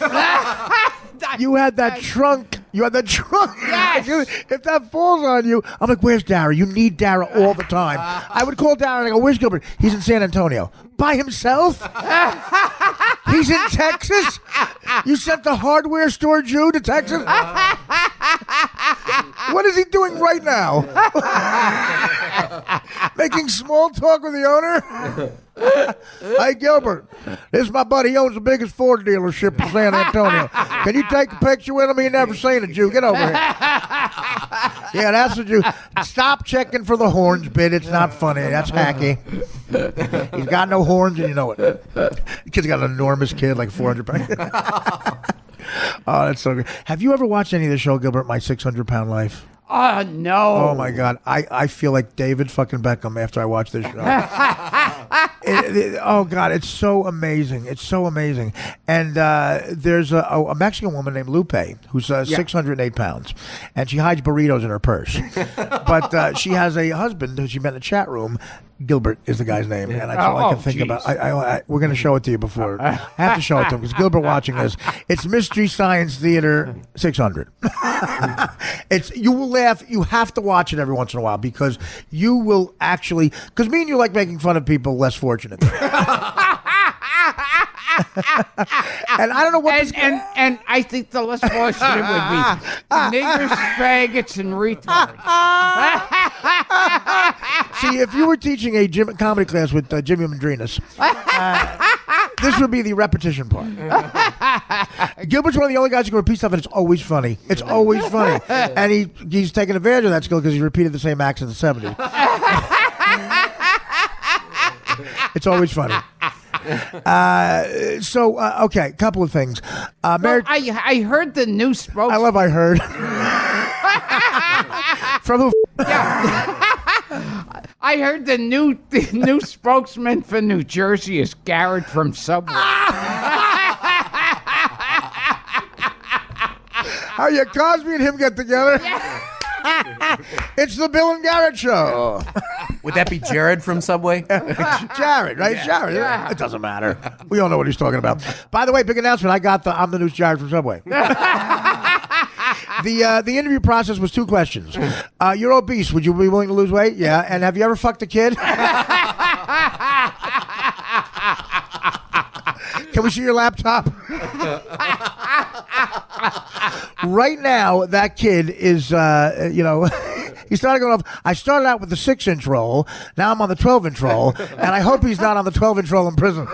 You had that trunk. Yes. If that falls on you, I'm like, where's Dara? You need Dara all the time. I would call Dara and I go, where's Gilbert? He's in San Antonio. By himself? He's in Texas? You sent the hardware store Jew to Texas? What is he doing right now? Making small talk with the owner? Hey, Gilbert, this is my buddy. He owns the biggest Ford dealership in San Antonio. Can you take a picture with him? He never seen a Jew. Get over here. Yeah, that's a Jew. Stop checking for the horns bit. It's not funny. That's hacky. He's got no horns, and you know it. The kid's got an enormous kid, like 400 pounds. Oh, that's so good. Have you ever watched any of the show, Gilbert, My 600-Pound Life? No. Oh, my God. I feel like David fucking Beckham after I watch this show. Oh, God. It's so amazing. It's so amazing. And there's a Mexican woman named Lupe who's 608 pounds. And she hides burritos in her purse. But she has a husband who she met in a chat room. Gilbert is the guy's name, and that's all I can think about. We're going to show it to you before. I have to show it to him because Gilbert watching this. It's Mystery Science Theater 600. You will laugh. You have to watch it every once in a while because you will actually. Because me and you like making fun of people less fortunate. And I don't know what and I think the less fortunate would be niggers, faggots, and retards. See, if you were teaching a comedy class with Jimmy Mandrinas, this would be the repetition part. Gilbert's one of the only guys who can repeat stuff, and it's always funny. It's always funny. And he's taken advantage of that skill because he repeated the same acts in the 70s. It's always funny. Okay, couple of things. I heard the new spokesman. I love I heard. From who? Yeah. I heard the new spokesman for New Jersey is Garrett from Subway. How you Cosby and him get together? It's the Bill and Garrett show. Would that be Jared from Subway? Jared, right? Yeah. Jared. Yeah. It doesn't matter. We all know what he's talking about. By the way, big announcement. I'm the new Jared from Subway. The interview process was 2 questions. You're obese. Would you be willing to lose weight? Yeah. And have you ever fucked a kid? Can we see your laptop? right now, that kid is, he started going off. I started out with the 6-inch roll. Now I'm on the 12-inch roll, and I hope he's not on the 12-inch roll in prison.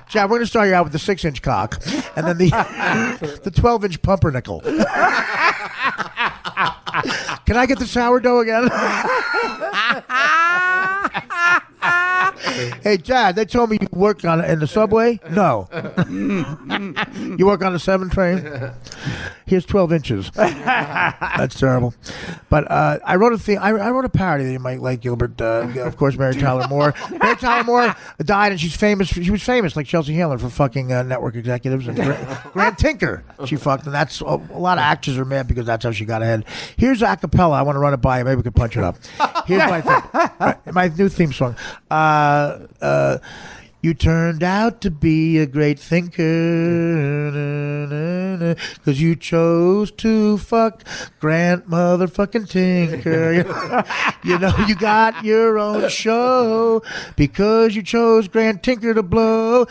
Chad, we're going to start you out with the 6-inch cock, and then the 12-inch pumpernickel. Can I get the sourdough again? Hey, Chad, they told me you work in the subway? No. You work on the 7 train? Here's 12 inches. That's terrible. But I wrote a parody that you might like, Gilbert. Of course, Mary Tyler Moore. Mary Tyler Moore died, and she's famous. She was famous like Chelsea Handler for fucking network executives. And Grant Tinker, she fucked. And that's a lot of actors are mad because that's how she got ahead. Here's a cappella. I want to run it by you. Maybe we could punch it up. Here's my new theme song. You turned out to be a great thinker, 'cause you chose to fuck Grant motherfucking Tinker. You know you got your own show because you chose Grant Tinker to blow.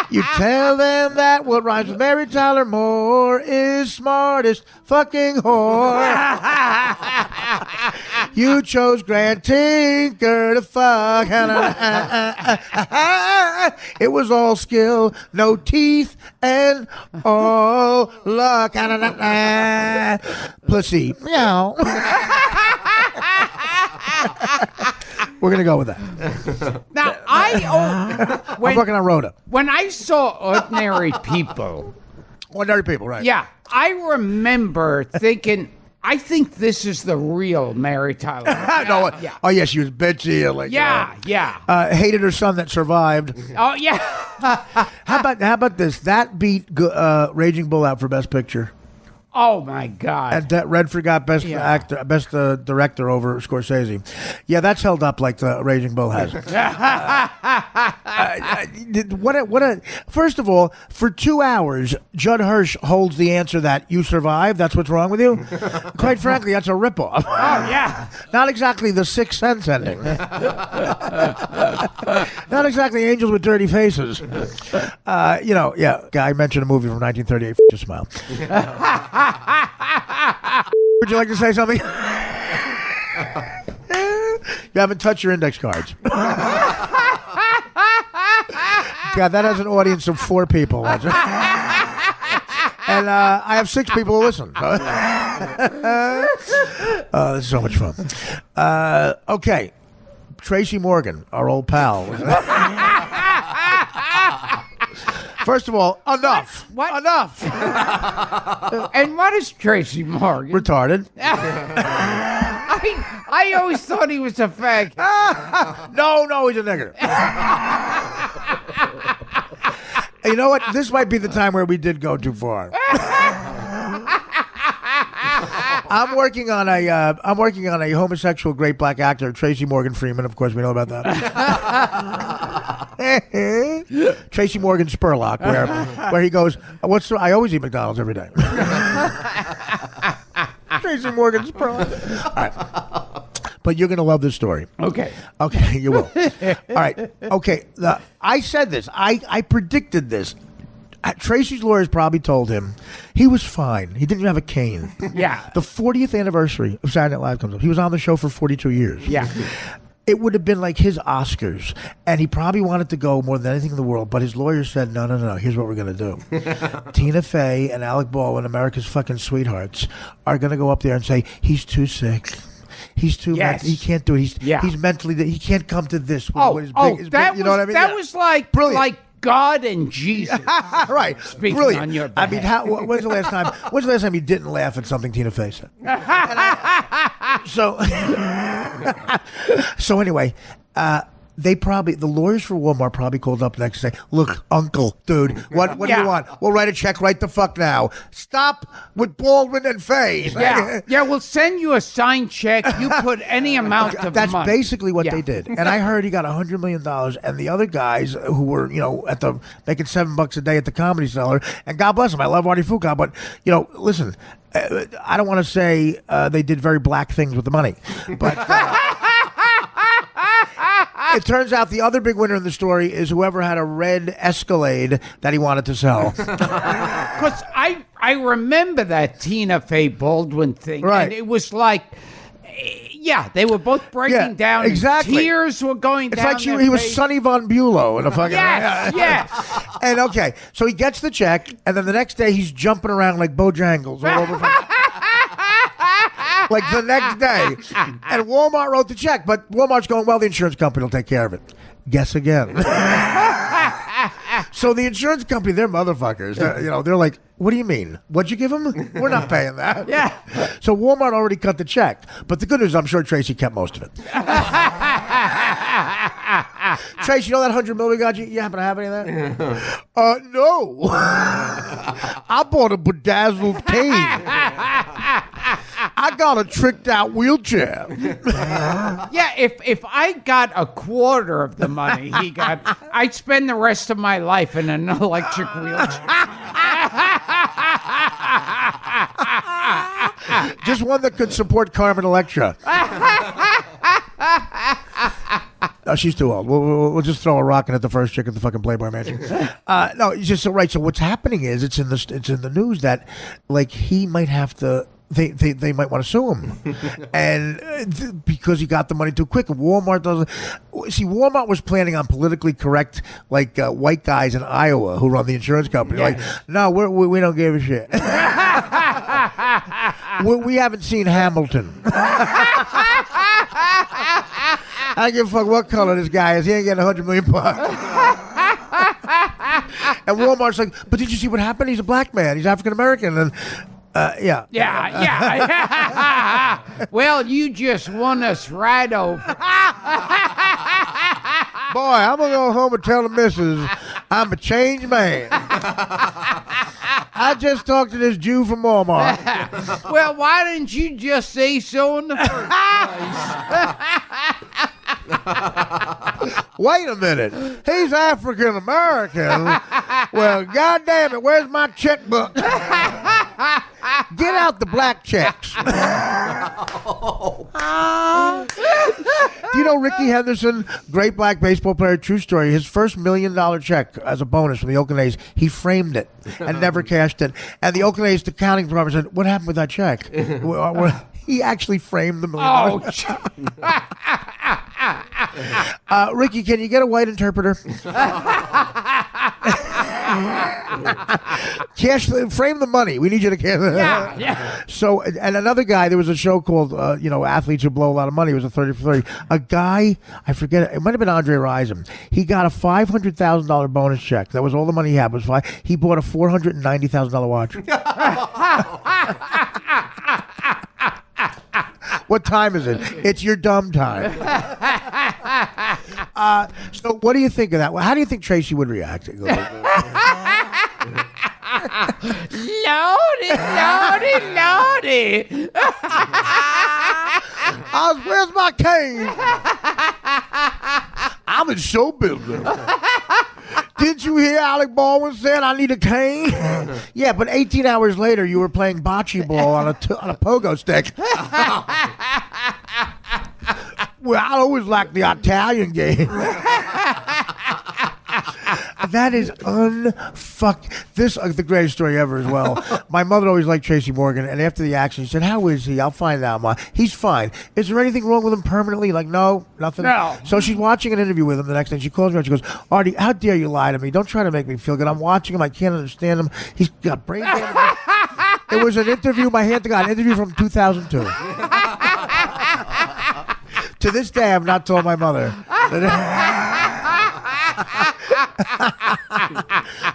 You tell them that what rhymes with Mary Tyler Moore is smartest fucking whore. You chose Grant Tinker to fuck. It was all skill, no teeth, and all luck. Pussy. Meow. We're going to go with that. Now, I'm working on Rhoda. When I saw Ordinary People, Ordinary People, right? yeah, I remember thinking, I think this is the real Mary Tyler. No, oh, yeah, she was bitchy. Hated her son that survived. Oh, yeah. How about this? That beat Raging Bull out for Best Picture. Oh my God! And that Redford got best actor, best director over Scorsese. Yeah, that's held up like the Raging Bull has. First of all, for 2 hours, Judd Hirsch holds the answer that you survived. That's what's wrong with you. Quite frankly, that's a ripoff. Oh yeah, not exactly the Sixth Sense ending. Not exactly Angels with Dirty Faces. I mentioned a movie from 1938. Just smile. Would you like to say something? You haven't touched your index cards. God, that has an audience of 4 people. And I have 6 people who listen. This is so much fun. Okay. Tracy Morgan, our old pal. First of all, enough. What? Enough. And what is Tracy Morgan? Retarded. I always thought he was a fag. No, he's a nigger. You know what? This might be the time where we did go too far. I'm working on a homosexual great black actor, Tracy Morgan Freeman. Of course, we know about that. Tracy Morgan Spurlock, where he goes, I always eat McDonald's every day. Tracy Morgan Spurlock. All right. But you're going to love this story. Okay, you will. All right. Okay. I said this. I predicted this. Tracy's lawyers probably told him he was fine. He didn't even have a cane. Yeah. The 40th anniversary of Saturday Night Live comes up. He was on the show for 42 years. Yeah. It would have been like his Oscars, and he probably wanted to go more than anything in the world, but his lawyers said, no, here's what we're going to do. Tina Fey and Alec Baldwin, America's fucking sweethearts, are going to go up there and say, he's too sick. He's too he can't do it. He's mentally, he can't come to this. You know what I mean? That was like, brilliant. Like God and Jesus. Right. Speaking Brilliant. on your behalf. I mean, when's the last time you didn't laugh at something Tina Fey said? So anyway, the lawyers for Walmart probably called up next and say, look, uncle, dude, what do you want? We'll write a check right the fuck now. Stop with Baldwin and Fey. Yeah, we'll send you a signed check. You put any amount of That's money. basically what they did. And I heard he got $100 million, and the other guys who were, making $7 a day at the Comedy Cellar, and God bless them, I love Artie Foucault, but, listen, I don't want to say they did very black things with the money, but... It turns out the other big winner in the story is whoever had a red Escalade that he wanted to sell. Because I remember that Tina Fey Baldwin thing. Right. And it was like, yeah, they were both breaking down. Exactly. Tears were going It's down. like their he was face. Sonny Von Bulow in a fucking. Yes. And okay, so he gets the check, and then the next day he's jumping around like Bojangles all over. Like the next day, and Walmart wrote the check, but Walmart's going, well, the insurance company will take care of it. Guess again. So the insurance company, they're motherfuckers. They're like, what do you mean? What'd you give them? We're not paying that. Yeah. So Walmart already cut the check, but the good news, I'm sure Tracy kept most of it. Trace, you know that 100 mil we got you? You happen to have any of that? No. I bought a bedazzled cane. I got a tricked out wheelchair. Yeah, if I got a quarter of the money he got, I'd spend the rest of my life in an electric wheelchair. Just one that could support Carmen Electra. No, she's too old. We'll just throw a rock in at the first chick at the fucking Playboy Mansion. No, it's just so right. So what's happening is it's in the news that like he might have to. They might want to sue him, and because he got the money too quick. Walmart doesn't see. Walmart was planning on politically correct, like white guys in Iowa who run the insurance company. Yes. Like, no, we don't give a shit. we haven't seen Hamilton. I don't give a fuck what color this guy is. He ain't getting $100 million. And Walmart's like, but did you see what happened? He's a black man. He's African American, and. Yeah. Well, you just won us right over. Boy, I'm going to go home and tell the missus I'm a changed man. I just talked to this Jew from Walmart. Well, why didn't you just say so in the first place? Wait a minute. He's African American. Well, goddamn it, where's my checkbook? Get out the black checks. Do you know Ricky Henderson, great black baseball player, true story, his first $1 million check as a bonus from the Oakland A's, he framed it and never cashed it. And the Oakland A's accounting department said, what happened with that check? He actually framed the $1 million. Ricky, can you get a white interpreter? Frame the money. We need you to cash. Yeah. So, and another guy, there was a show called, Athletes Who Blow a Lot of Money. It was a 30 for 30. A guy, I forget, it might have been Andre Rison. He got a $500,000 bonus check. That was all the money he had. He bought a $490,000 watch. What time is it? It's your dumb time. So what do you think of that? How do you think Tracy would react? Loaded. Where's my cane? I'm in show business. Did you hear Alec Baldwin said I need a cane? Yeah, but 18 hours later you were playing bocce ball on a pogo stick. Well, I always like the Italian game. That is this the greatest story ever as well. My mother always liked Tracy Morgan, and after the accident, she said, "How is he? I'll find out, Ma. He's fine. Is there anything wrong with him permanently?" Like, no, nothing. No. So she's watching an interview with him the next day. She calls me and she goes, "Artie, how dare you lie to me? Don't try to make me feel good. I'm watching him. I can't understand him. He's got brain damage." It was an interview. My hand to God, an interview from 2002. To this day, I've not told my mother.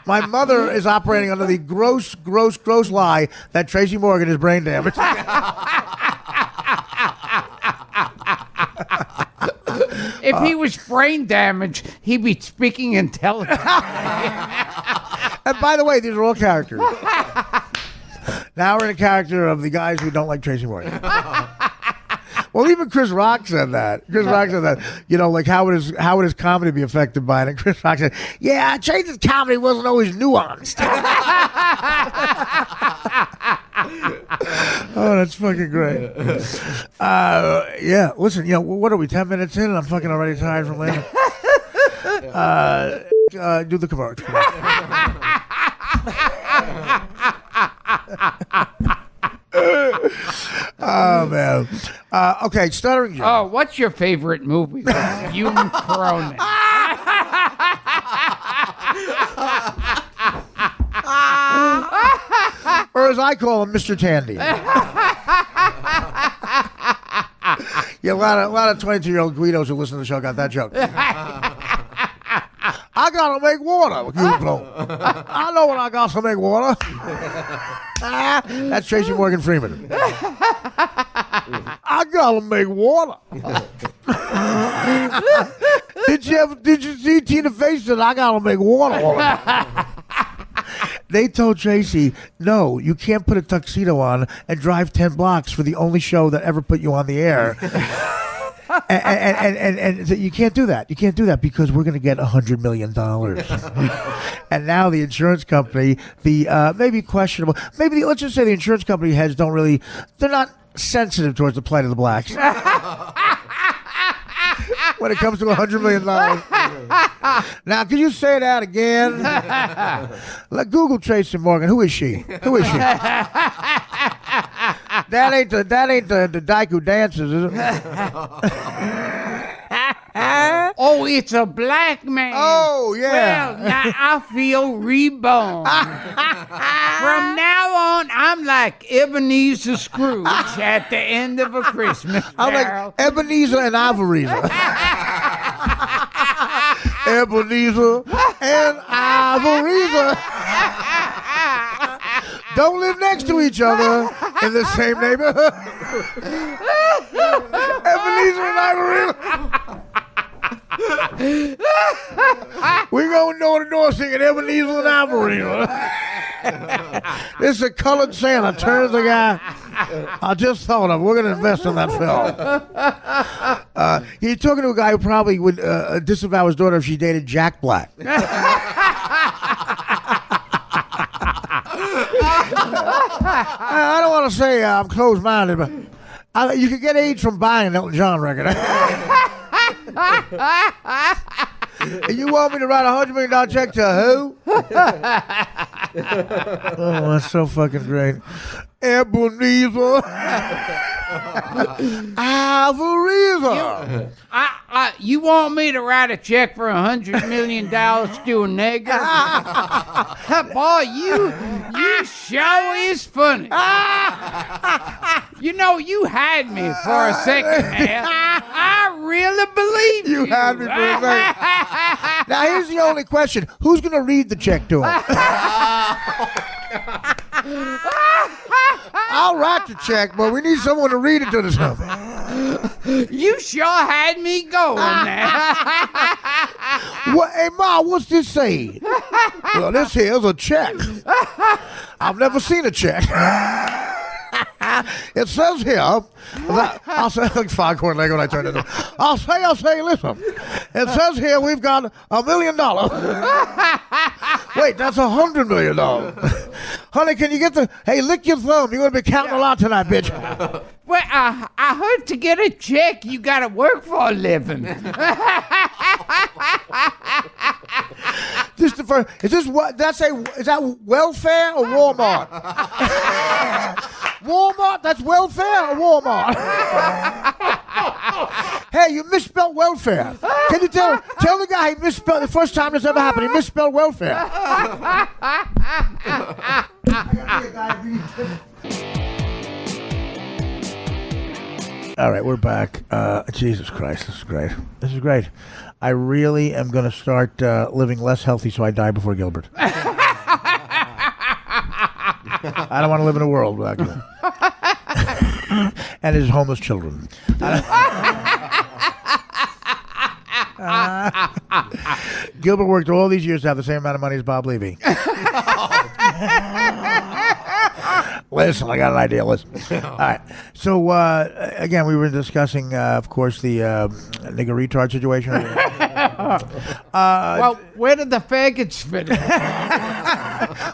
My mother is operating under the gross lie that Tracy Morgan is brain damaged. If he was brain damaged, he'd be speaking intelligently. And by the way, these are all characters. Now we're in a character of the guys who don't like Tracy Morgan. Well, even Chris Rock said that. Like how would his comedy be affected by it? And Chris Rock said, "Yeah, Tracy's comedy wasn't always nuanced." Oh, that's fucking great. Yeah, listen, what are we, 10 minutes in and I'm fucking already tired from laughing? Do the commercial. Oh, man. Okay, Stuttering John. Oh, what's your favorite movie? Hume Cronin. Or as I call him, Mr. Tandy. Yeah, a lot of 22-year-old Guidos who listen to the show got that joke. I gotta make water. I know when I got to make water. That's Tracy Morgan Freeman. I gotta make water. Did you see Tina Fey said I gotta make water? They told Tracy, no, you can't put a tuxedo on and drive 10 blocks for the only show that ever put you on the air. and you can't do that. You can't do that because we're going to get $100 million. And now the insurance company, maybe questionable, let's just say the insurance company heads they're not sensitive towards the plight of the blacks. When it comes to $100 million. Now, can you say that again? Google Tracy Morgan. Who is she? That ain't the dyke who dances, is it? Oh, it's a black man. Oh, yeah. Well, now I feel reborn. From now on, I'm like Ebenezer Scrooge at the end of a Christmas I'm carol. like Ebenezer and Ivoriza. Ebenezer and Ivoriza don't live next to each other in the same neighborhood. Ebenezer and Ivoriza. We going door to door singing Ebenezer and Ivoriza. This is a colored Santa. Turns the guy. I just thought of. We're going to invest in that film. You're talking to a guy who probably would disavow his daughter if she dated Jack Black. I don't want to say I'm closed-minded, but you could get AIDS from buying an Elton John record. And you want me to write $100 million check to who? Oh, that's so fucking great. Ebenezer. Ivoriza. You want me to write a check for $100 million to a nigger? Boy, you sure is funny. You had me for a second, man. I really believe you. You had me for a second. Now, here's the only question. Who's going to read the check to him? I'll write the check, but we need someone to read it to us. You sure had me going there. Hey, Ma, what's this say? Well, this here's a check. I've never seen a check. It says here, I'll say, like Foghorn Lego when I turn it on. I'll say, listen. It says here we've got $1 million. Wait, that's $100 million. Honey, can you get hey, lick your thumb. You're going to be counting a lot tonight, bitch. Well, I heard to get a check, you got to work for a living. Is that welfare or Walmart? Walmart? That's welfare or Walmart? Hey, you misspelled welfare. Can you tell the guy he misspelled the first time this ever happened? He misspelled welfare. All right, we're back. Jesus Christ, this is great. This is great. I really am going to start living less healthy so I die before Gilbert. I don't want to live in a world without Gilbert. And his homeless children. Gilbert worked all these years to have the same amount of money as Bob Levy. Listen, I got an idea. Listen. All right. So, again, we were discussing, of course, the nigger retard situation. Well, where did the faggots fit in?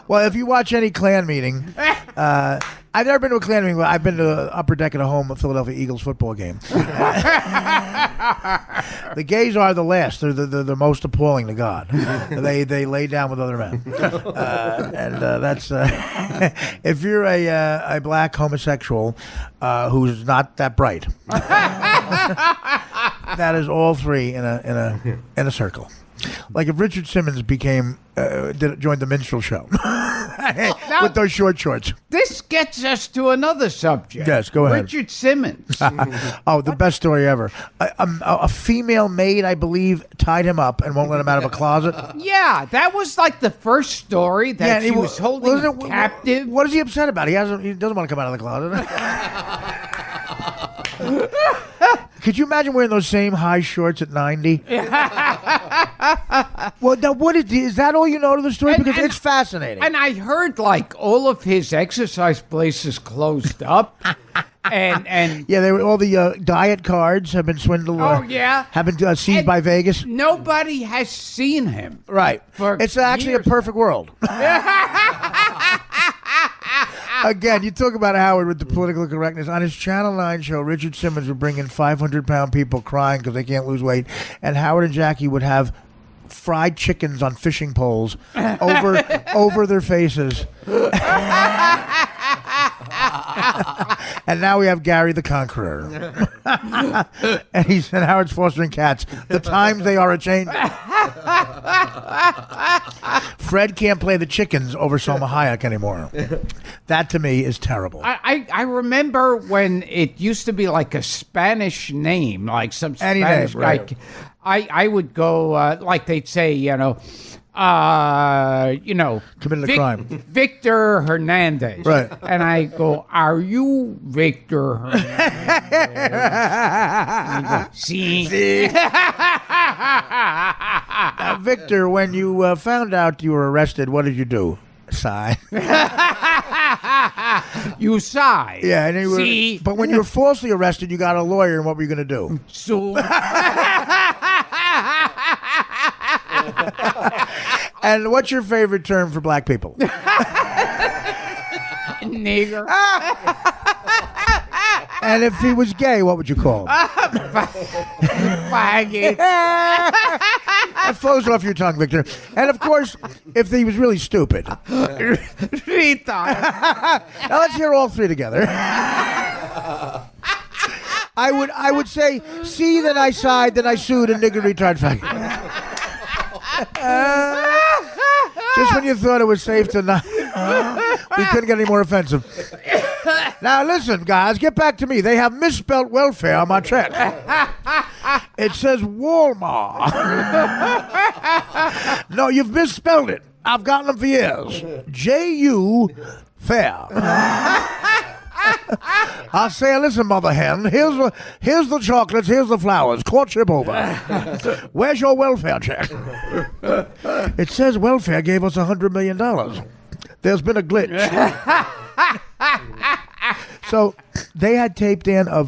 Well, if you watch any Klan meeting, I I've never been to a clan meeting, but I've been to the upper deck of a home Philadelphia Eagles football game. The gays are the last. They're the most appalling to God. They lay down with other men, and that's if you're a black homosexual who's not that bright. That is all three in a circle. Like if Richard Simmons joined the minstrel show with those short shorts. This gets us to another subject. Yes, go ahead. Richard Simmons. Oh, the best story ever. A female maid, I believe, tied him up and won't let him out of a closet. Yeah, that was like the first story that he was holding him captive. What is he upset about? He doesn't want to come out of the closet. Could you imagine wearing those same high shorts at 90? Well, now is that all you know to the story? Because it's fascinating. And I heard like all of his exercise places closed up. And yeah, they were all the diet cards have been swindled. Have been seized by Vegas. Nobody has seen him. Right. It's actually a perfect world. Again, you talk about Howard with the political correctness. On his Channel 9 show, Richard Simmons would bring in 500-pound people crying because they can't lose weight, and Howard and Jackie would have fried chickens on fishing poles over their faces. And now we have Gary the Conqueror. and Howard's fostering cats. The times they are a-changing. Fred can't play the chickens over Salma Hayek anymore. That to me is terrible. I remember when it used to be like a Spanish name, like some Spanish guy. Right. I would go like they'd say, committed a crime. Victor Hernandez. Right. And I go, are you Victor Hernandez? See? Now, Victor, when you found out you were arrested, what did you do? Sigh. You sigh. Yeah, and See? But when you were falsely arrested, you got a lawyer, and what were you going to do? So. And what's your favorite term for black people? Nigger. And if he was gay, what would you call him? Faggot. That flows off your tongue, Victor. And of course, if he was really stupid. Retard. Now let's hear all three together. I would say, see, then I sighed, then I sued, and nigger, retard, faggot. Just when you thought it was safe to not, we couldn't get any more offensive. Now listen, guys, get back to me. They have misspelled welfare on my check. It says Walmart. No, you've misspelled it. I've gotten them for years. J-U fair. I'll say, listen, mother hen, here's the chocolates, here's the flowers, courtship over. Where's your welfare check? It says welfare gave us $100 million. There's been a glitch. So they had taped in a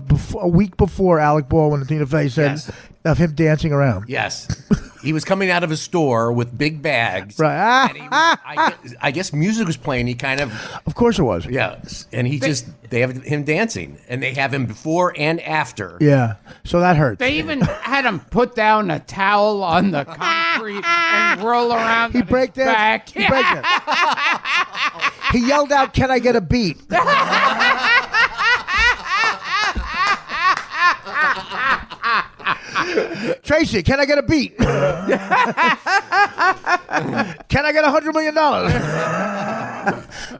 week before Alec Baldwin and Tina Fey said of him dancing around. Yes. He was coming out of a store with big bags. Right. And I guess music was playing. He kind of... Of course it was. Yeah. And they have him dancing. And they have him before and after. Yeah. So that hurts. They even had him put down a towel on the concrete and roll around He break his back. He break dance. He yelled out, "Can I get a beat?" Tracy, can I get a beat? Can I get $100 million?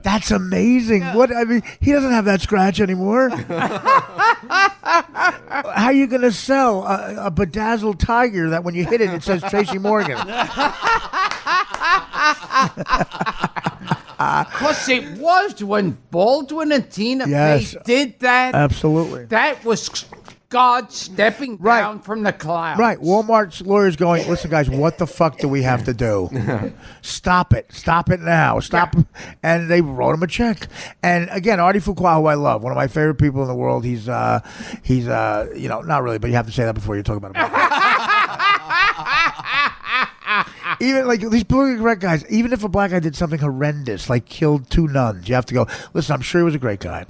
That's amazing. What I mean, he doesn't have that scratch anymore. How are you going to sell a bedazzled tiger that when you hit it, it says Tracy Morgan? Because it was when Baldwin and Tina Fey did that. Absolutely. That was God stepping down from the clouds. Right. Walmart's lawyers going, listen, guys, what the fuck do we have to do? Stop it. Stop it now. Stop. Yeah. And they wrote him a check. And again, Artie Fuqua, who I love, one of my favorite people in the world. He's not really, but you have to say that before you talk about him. Even like these politically correct guys, even if a black guy did something horrendous, like killed 2 nuns, you have to go, listen, I'm sure he was a great guy.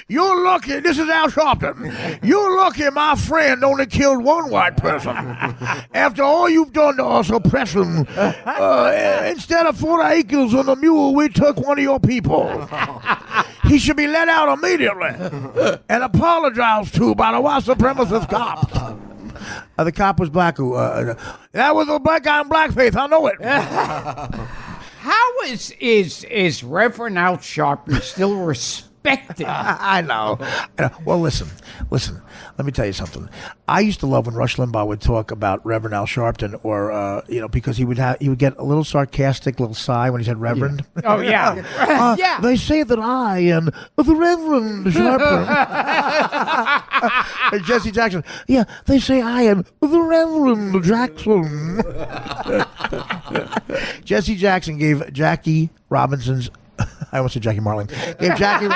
You're lucky. This is Al Sharpton. You're lucky my friend only killed 1 white person. After all you've done to us, oppression, instead of 40 acres on the mule, we took one of your people. He should be let out immediately and apologized to by the white supremacist cops. The cop was black. That was a black guy in blackface. I know it. How is Reverend Al Sharpton still respected? I know. Well, listen. Let me tell you something. I used to love when Rush Limbaugh would talk about Reverend Al Sharpton, or because he would get a little sarcastic, little sigh when he said Reverend. Yeah. Oh yeah, yeah. They say that I am the Reverend Sharpton. Jesse Jackson. Yeah, they say I am the Reverend Jackson. Jesse Jackson gave Jackie Robinson's. I almost said Jackie Marling. Gave Jackie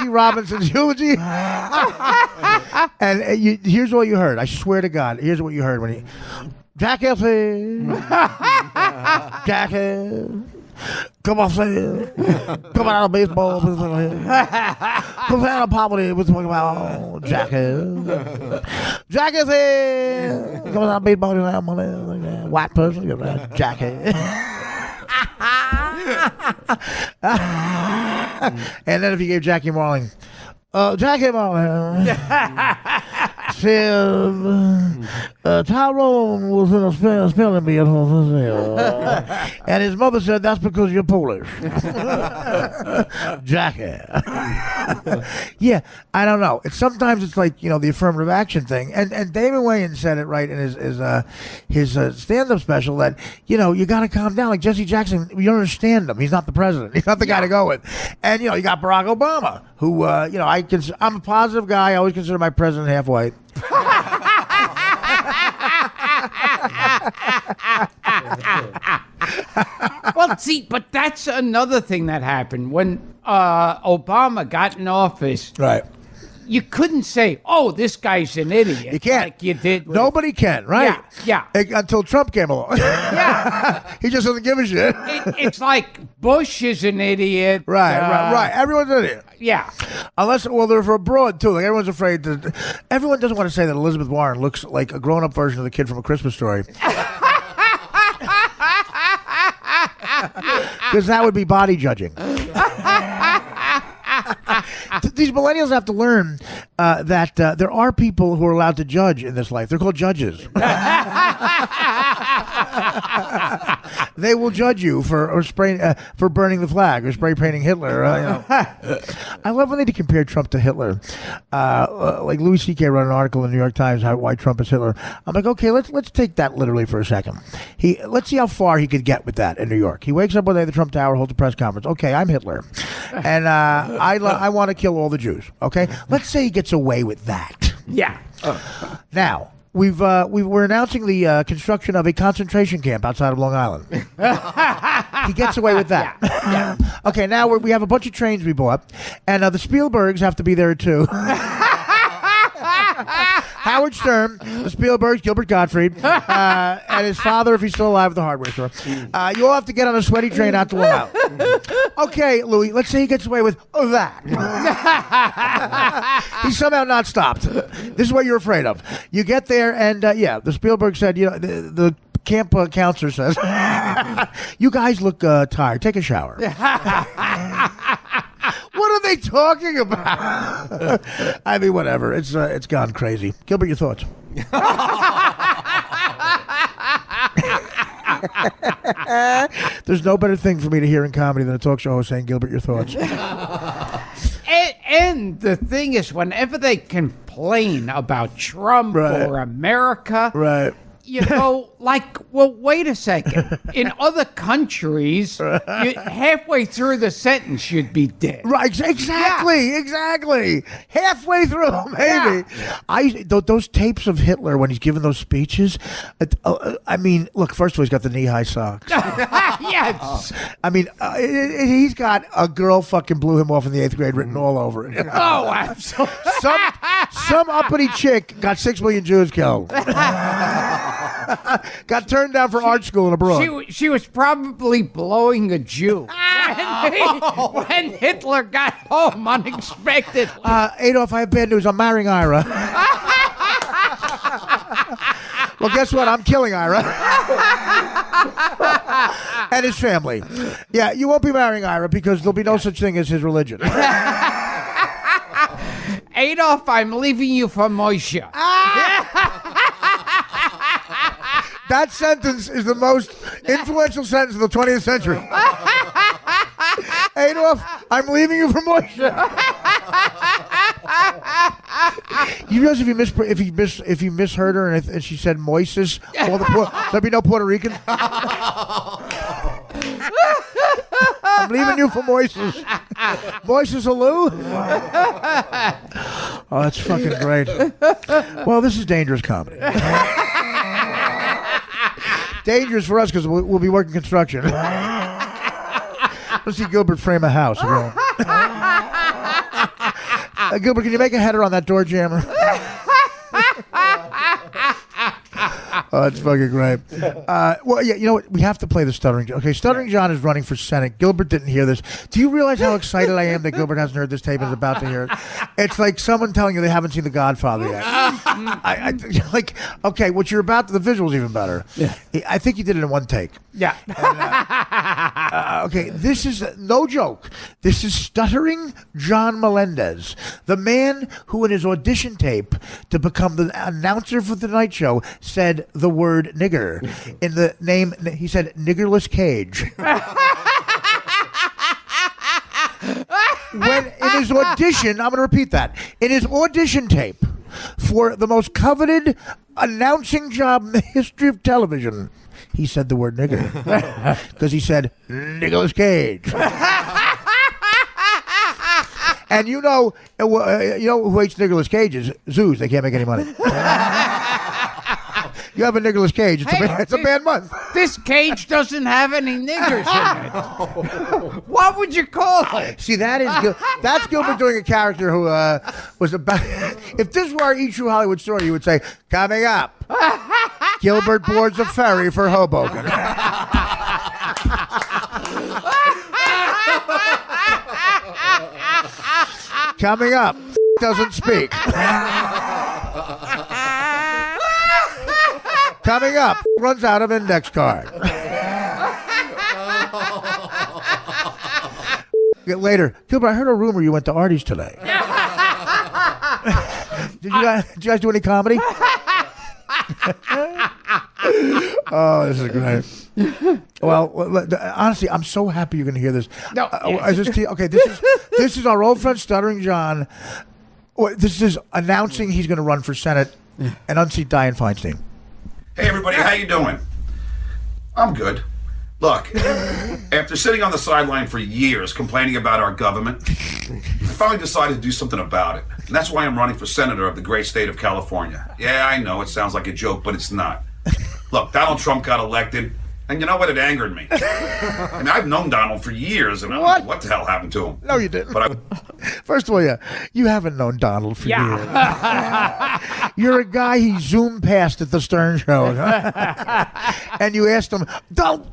Robinson's eulogy. And here's what you heard. I swear to God. Here's what you heard when he. Jackie. Come on, say. Come out of baseball. Come out of poverty. We're talking about Jackie. Jackie. Come out of baseball. White person. Jackie. And then if you gave Jackie Marling, Jackie Marling said Tyrone was in a spelling bee at home, and his mother said that's because you're Polish. Jackie. Yeah, I don't know. Sometimes it's like the affirmative action thing, and David Wayans said it right in his stand-up special that you got to calm down. Like Jesse Jackson, you don't understand him. He's not the president. He's not the guy to go with. And you got Barack Obama, who I'm a positive guy. I always consider my president half white. Well, see, but that's another thing that happened when Obama got in office. Right. You couldn't say, "Oh, this guy's an idiot." You can't. Like you did. Nobody can, right? Yeah. Until Trump came along. Yeah. He just doesn't give a shit. It's like Bush is an idiot. Right. Everyone's an idiot. Yeah. Unless, they're for abroad too. Like everyone's afraid that. Everyone doesn't want to say that Elizabeth Warren looks like a grown-up version of the kid from A Christmas Story. Because that would be body judging. These millennials have to learn that there are people who are allowed to judge in this life. They're called judges. They will judge you for burning the flag or spray painting Hitler. I love when they compare Trump to Hitler. Like Louis C.K. wrote an article in the New York Times why Trump is Hitler. I'm like, okay, let's take that literally for a second. Let's see how far he could get with that in New York. He wakes up one day at the Trump Tower, holds a press conference. Okay, I'm Hitler, and I want to kill all the Jews. Okay, let's say he gets away with that. Yeah. Now. We're announcing the construction of a concentration camp outside of Long Island. He gets away with that. Yeah. Okay, now we have a bunch of trains we bought, and the Spielbergs have to be there too. Howard Stern, the Spielbergs, Gilbert Gottfried, and his father, if he's still alive, at the hardware store. You all have to get on a sweaty train out to Long Island. Okay, Louis, let's say he gets away with that. He's somehow not stopped. This is what you're afraid of. You get there, and the Spielberg said, the camp counselor says, you guys look tired. Take a shower. What are they talking about? I mean, whatever. It's gone crazy. Gilbert, your thoughts? There's no better thing for me to hear in comedy than a talk show host saying, Gilbert, your thoughts. And the thing is, whenever they complain about Trump or America, right. Well, wait a second. In other countries, halfway through the sentence, you'd be dead. Right, exactly. Halfway through, maybe. Yeah. Those tapes of Hitler when he's giving those speeches, I mean, look, first of all, he's got the knee-high socks. Yes. I mean, he's got a girl fucking blew him off in the 8th grade written all over it. Oh, absolutely. Some uppity chick got 6 million Jews killed. Got turned down for art school abroad. She was probably blowing a Jew when Hitler got home unexpectedly. Adolf, I have bad news. I'm marrying Ira. Well, guess what? I'm killing Ira. And his family. Yeah, you won't be marrying Ira because there'll be no such thing as his religion. Adolf, I'm leaving you for Moshe. That sentence is the most influential sentence of the 20th century. Adolf, I'm leaving you for Moshe. You realize if you misheard her and she said Moises, there'd be no Puerto Rican. I'm leaving you for Moises. Moises Alou? Oh, that's fucking great. Well, this is dangerous comedy. Dangerous for us because we'll be working construction. Let's see Gilbert frame a house. Gilbert, can you make a header on that door jammer? Oh, it's fucking great. Well, yeah, you know what? We have to play the Stuttering John. Okay, Stuttering John is running for Senate. Gilbert didn't hear this. Do you realize how excited I am that Gilbert hasn't heard this tape and is about to hear it? It's like someone telling you they haven't seen The Godfather yet. Like, okay, what you're about, the visual's even better. Yeah. I think you did it in one take. Yeah. And, okay, this is no joke. This is Stuttering John Melendez, the man who in his audition tape to become the announcer for the night show said the word nigger. In the name, he said niggerless cage. When in his audition, I'm going to repeat that, in his audition tape for the most coveted announcing job in the history of television, he said the word nigger because he said Nicolas Cage. And you know who hates Nicolas Cages? Zoos. They can't make any money. You have a Nicolas Cage. It's a bad month. This cage doesn't have any niggers in it. What would you call it? See, that's Gilbert doing a character who was about. If this were our E! True Hollywood story, you would say, coming up, Gilbert boards a ferry for Hoboken. Coming up, doesn't speak. Coming up, runs out of index card. Later, Gilbert, I heard a rumor you went to Artie's today. Did you guys do any comedy? Oh, this is great. Well, honestly, I'm so happy you're going to hear this. No, okay, this is our old friend Stuttering John. This is announcing he's going to run for Senate and unseat Dianne Feinstein. Hey everybody, how you doing? I'm good. Look, after sitting on the sideline for years complaining about our government, I finally decided to do something about it. And that's why I'm running for senator of the great state of California. Yeah, I know, it sounds like a joke, but it's not. Look, Donald Trump got elected, and you know what? It angered me. I mean, I've known Donald for years, and I don't know what the hell happened to him. No, you didn't. But First of all, you haven't known Donald for years. You're a guy he zoomed past at the Stern Show. And you asked him, Donald,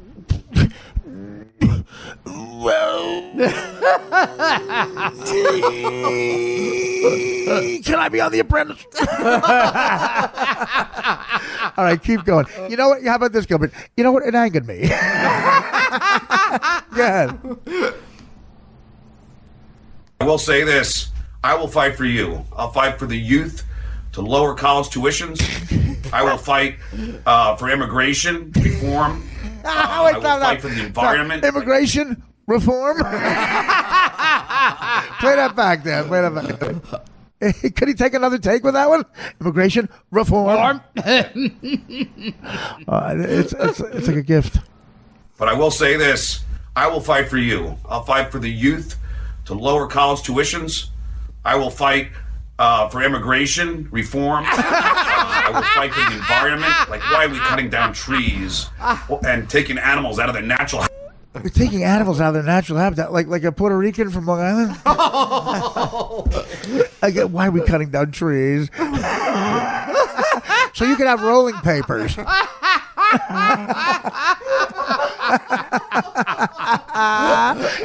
can I be on The Apprentice? All right, keep going. You know what? How about this, Gilbert? You know what? It angered me. Go ahead. I will say this. I will fight for you. I'll fight for the youth to lower college tuitions. I will fight for immigration reform. I will fight for the environment. Immigration reform? Play that back, Dan. Play that back. Could he take another take with that one? Immigration reform. It's like a gift. But I will say this. I will fight for you. I'll fight for the youth to lower college tuitions. I will fight for immigration reform. I will fight for the environment. Like, why are we cutting down trees and taking animals out of their natural We're taking animals out of their natural habitat, like a Puerto Rican from Long Island. I get why are we cutting down trees? So you can have rolling papers.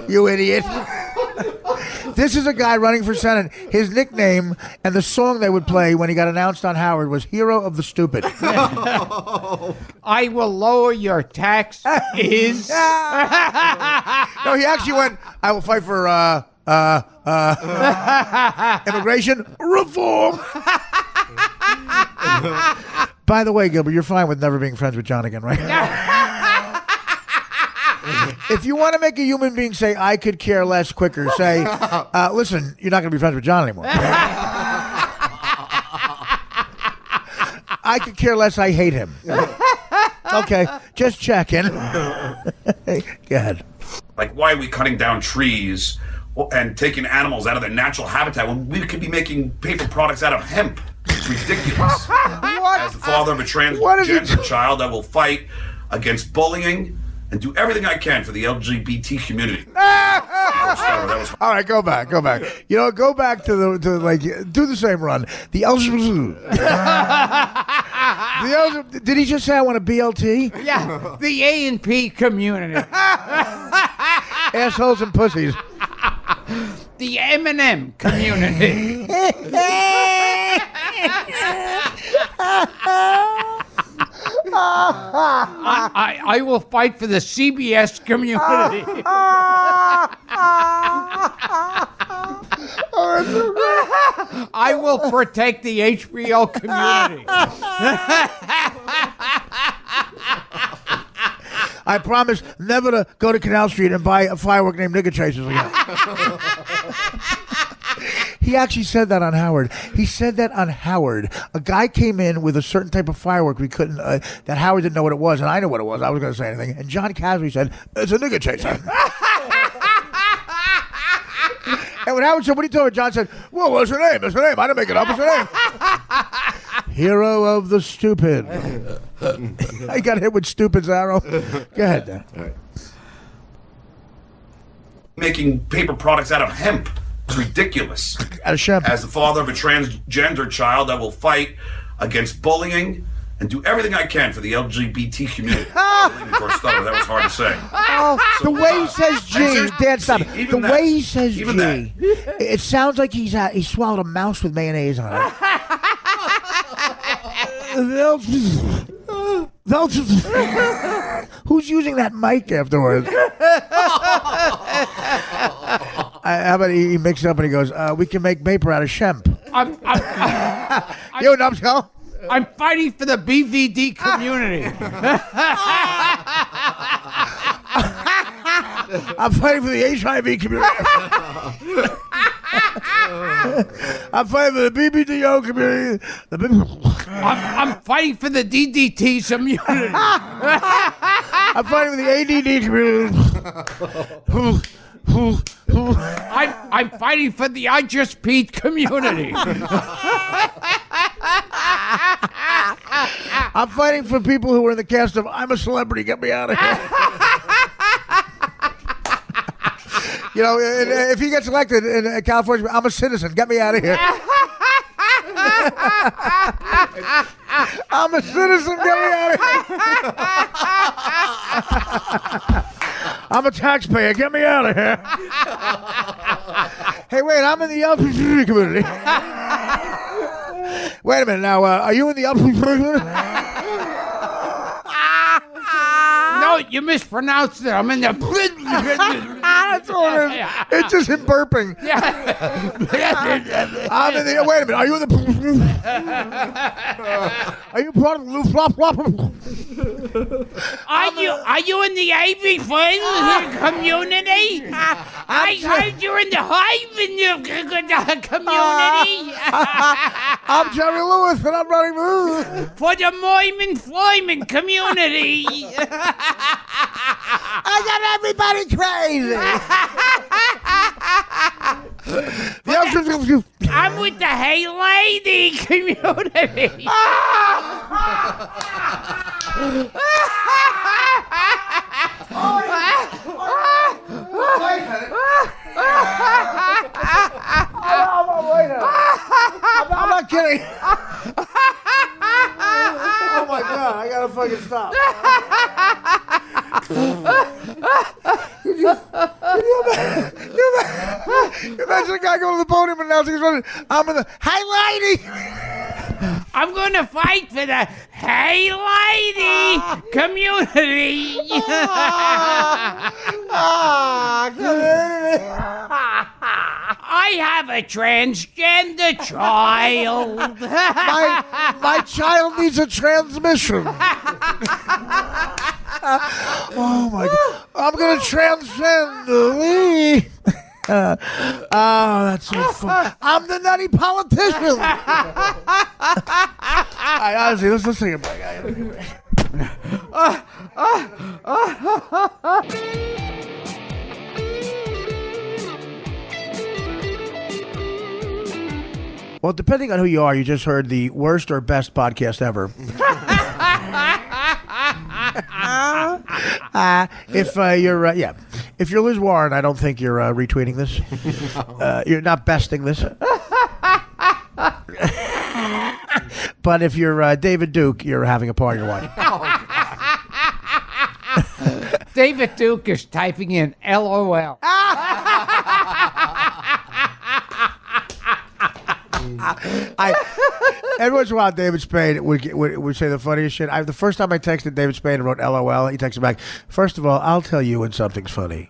You idiot. This is a guy running for Senate. His nickname and the song they would play when he got announced on Howard was Hero of the Stupid. I will lower your tax is. No, he actually went, I will fight for immigration reform. By the way, Gilbert, you're fine with never being friends with John again, right? If you want to make a human being say, I could care less quicker, say, listen, you're not going to be friends with John anymore. I could care less, I hate him. Okay, just checking. Go ahead. Like, why are we cutting down trees and taking animals out of their natural habitat when we could be making paper products out of hemp? It's ridiculous. What? As the father of a transgender child, I will fight against bullying and do everything I can for the LGBT community. All right, go back. You know, go back to do the same run. The did he just say I want a BLT? Yeah, the A&P community. Assholes and pussies. The M&M community. I will fight for the CBS community. I will protect the HBO community. I promise never to go to Canal Street and buy a firework named Nigger Chasers again. He actually said that on Howard. He said that on Howard. A guy came in with a certain type of firework we couldn't, that Howard didn't know what it was, and I knew what it was. I was going to say anything. And John casually said, it's a nigger chaser. And when Howard said, what are you talking about? John said, well, what's her name? It's her name. I didn't make it up. It's her name. Hero of the stupid. I got hit with stupid's arrow. Go ahead, Dan. All right. Making paper products out of hemp. It's ridiculous. Out of shampoo. As the father of a transgender child, I will fight against bullying and do everything I can for the LGBT community. That was hard to say. Oh, the way he says G, Dan, stop. The way he says G, that. It sounds like he swallowed a mouse with mayonnaise on it. Who's using that mic afterwards? How about he mixes it up and he goes, we can make paper out of shemp. You numbskull? I'm fighting for the BVD community. I'm fighting for the HIV community. I'm fighting for the BBDO community. I'm fighting for the DDT community. I'm fighting for the ADD community. I'm fighting for the I Just Peed community. I'm fighting for people who are in the cast of I'm a Celebrity, Get Me Out of Here. You know, if he gets elected in California, I'm a citizen, get me out of here. I'm a citizen, get me out of here. I'm a taxpayer, get me out of here. Hey, wait, I'm in the LGBT community. Wait a minute, now, are you in the LGBT community? No, you mispronounced it. I'm in the... That's all it is. It's just him burping. I'm in the... Wait a minute, are you in the... Are you part of the flop? Are you in the Ivy Friends community? I heard you're in the Hive in the community. I'm Jerry Lewis, and I'm running for the Moyman Floyman community. I got everybody crazy. I'm with the Hey Lady community. kidding. Oh my God, I gotta fucking stop. You imagine a guy going to the podium and announcing his running. I'm in the hey lady. I'm going to fight for the hey lady community. I have a transgender child. My child needs a transmission. Oh my God! I'm gonna transcend me. Oh, that's so fun. I'm the nutty politician. Honestly, let's take it back. Well, depending on who you are, you just heard the worst or best podcast ever. If you're Liz Warren, I don't think you're retweeting this. You're not besting this. But if you're David Duke, you're having a party or what? David Duke is typing in LOL. Every once in a while, David Spade would say the funniest shit. The first time I texted David Spade and wrote LOL, he texted back, first of all, I'll tell you when something's funny.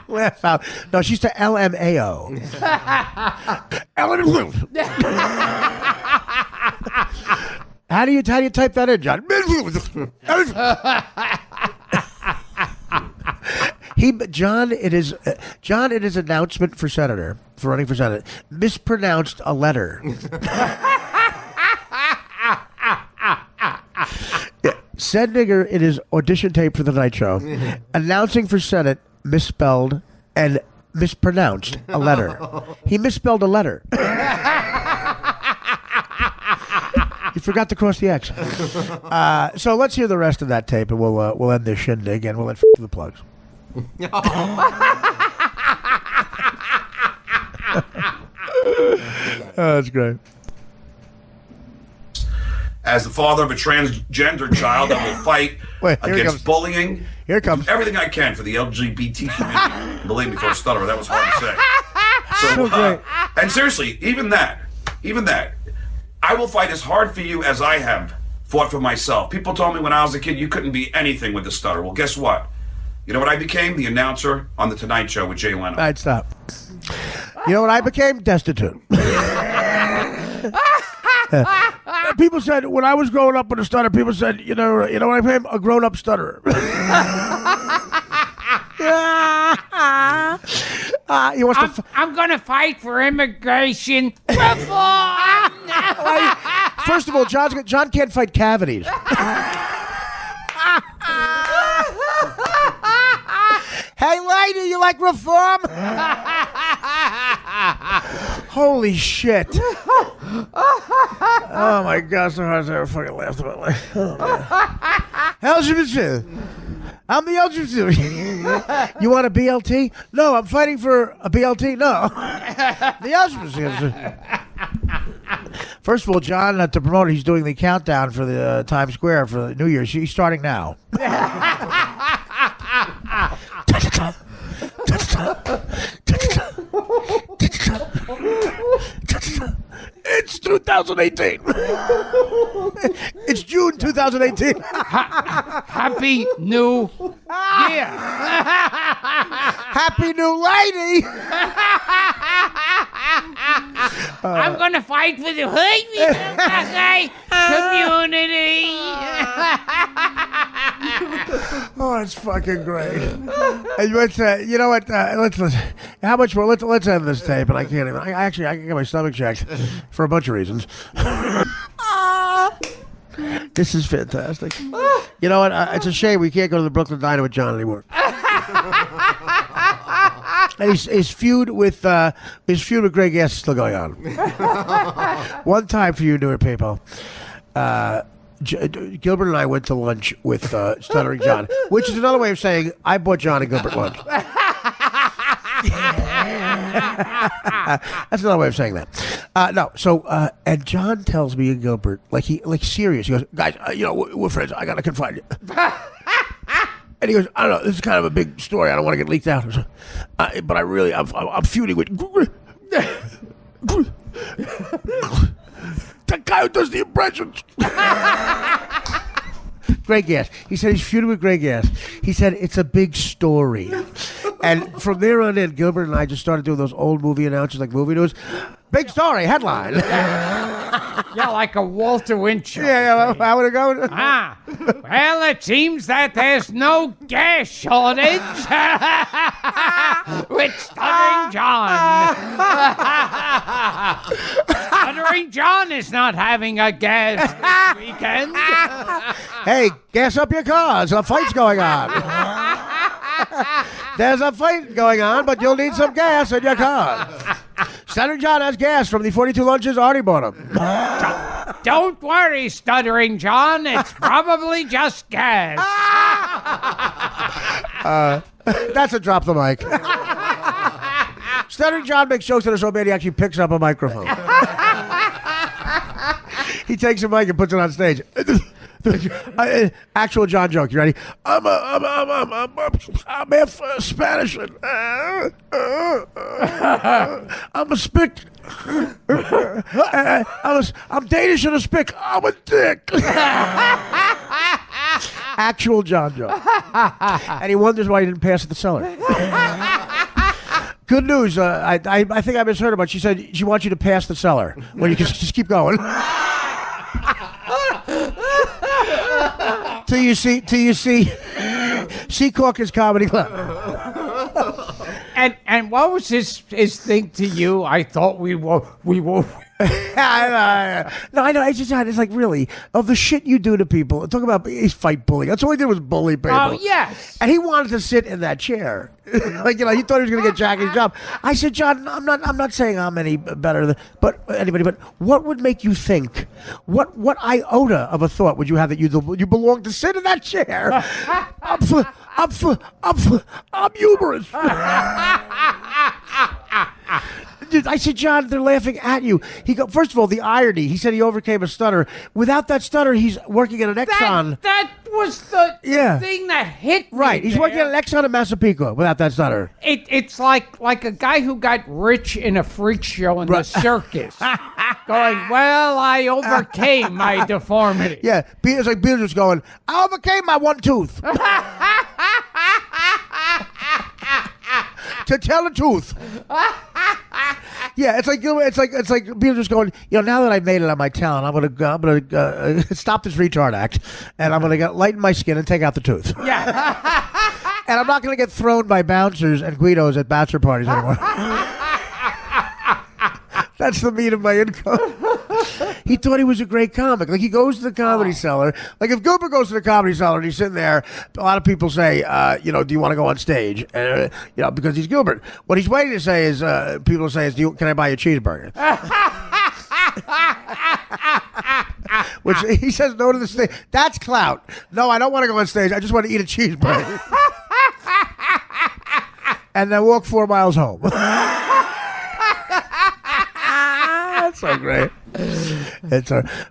Laugh out. No, she's to LMAO. How do you type that in, John? John in his announcement for running for senator, mispronounced a letter. Said nigger in his audition tape for the Night Show, announcing for Senate, misspelled and mispronounced a letter. He misspelled a letter. He forgot to cross the X. So let's hear the rest of that tape, and we'll end this shindig, and we'll let the plugs. Oh, that's great. As the father of a transgender child, I will fight against bullying. Here it comes. Do everything I can for the LGBT community. Believe me, for a stutterer, that was hard to say. So great. And seriously, even that, I will fight as hard for you as I have fought for myself. People told me when I was a kid you couldn't be anything with a stutter. Well, guess what? You know what I became? The announcer on The Tonight Show with Jay Leno. All right, stop. You know what I became? Destitute. People said, when I was growing up with a stutter, people said, you know what I became? A grown-up stutterer. I'm going to fight for immigration reform. First of all, John can't fight cavities. Hey, lady, you like reform? Holy shit. Oh, my gosh, so hard I ever fucking laughed about life. Oh, LGBT. I'm the LGBT. You want a BLT? No, I'm fighting for a BLT. No. The LGBT. First of all, John, to promote it, he's doing the countdown for the Times Square for the New Year's. He's starting now. It's 2018. It's June 2018. Happy New Year. Happy New Lady. I'm going to fight for the community. Oh, it's fucking great. And you know what? Let's how much more? Let's end this tape. And I can't even. I can get my stomach checked for a bunch of reasons. This is fantastic. You know what? It's a shame we can't go to the Brooklyn Diner with John anymore. And his feud with Greg Gass is still going on. One time for you newer people. Gilbert and I went to lunch with Stuttering John, which is another way of saying I bought John and Gilbert lunch. That's another way of saying that. No, so and John tells me and Gilbert, like serious. He goes, guys, we're friends. I gotta confide you. And he goes, I don't know. This is kind of a big story. I don't want to get leaked out. But I'm feuding with that guy who does the impressions. Greg Gass. He said he's feuding with Greg Gass. He said it's a big story. And from there on in, Gilbert and I just started doing those old movie announcers like movie news. Big story, headline. Yeah, like a Walter Winchell. Yeah, how would it go? Well, it seems that there's no gas shortage with Stuttering John. Stuttering John is not having a gas this weekend. Hey, gas up your cars. A fight's going on. There's a fight going on, but you'll need some gas in your car. Stuttering John has gas from the 42 lunches already bought him. Don't worry, Stuttering John. It's probably just gas. That's a drop the mic. Stuttering John makes jokes that are so bad he actually picks up a microphone. He takes a mic and puts it on stage. Actual John joke. You ready? I'm half Spanish. I'm a spick. I'm Danish and a spick. I'm a dick. Actual John joke. And he wonders why he didn't pass at the cellar. Good news. I think I misheard her, but she said she wants you to pass the cellar. Well, you can just keep going. Till you see Caucus Comedy Club. And what was his thing to you? I thought we were. No, I know. It's like, really, of the shit you do to people. Talk about fight bullying. That's all he did was bully people. Oh, yes. And he wanted to sit in that chair. He thought he was going to get Jackie's job. I said, John, I'm not saying I'm any better than anybody, but what would make you think? What iota of a thought would you have that you belong to sit in that chair? I'm humorous. I said, John, they're laughing at you. First of all, the irony. He said he overcame a stutter. Without that stutter, he's working at an Exxon. That was the thing that hit me. Right. He's working at an Exxon in Massapequa without that stutter. It's like a guy who got rich in a freak show in the circus. Going, well, I overcame my deformity. Yeah. It's like Beetlejuice going, I overcame my one tooth. To tell the truth. Yeah, it's like Beetlejuice going, now that I've made it on my talent, I'm gonna stop this retard act, and I'm gonna lighten my skin and take out the tooth. Yeah. And I'm not gonna get thrown by bouncers and Guidos at bachelor parties anymore. That's the meat of my income. He thought he was a great comic. Like, he goes to the Comedy Cellar. Like, if Gilbert goes to the Comedy Cellar and he's sitting there, a lot of people say, do you want to go on stage? Because he's Gilbert. What he's waiting to say is, people say, can I buy you a cheeseburger? Which he says no to the stage. That's clout. No, I don't want to go on stage. I just want to eat a cheeseburger. And then walk 4 miles home. That's so great.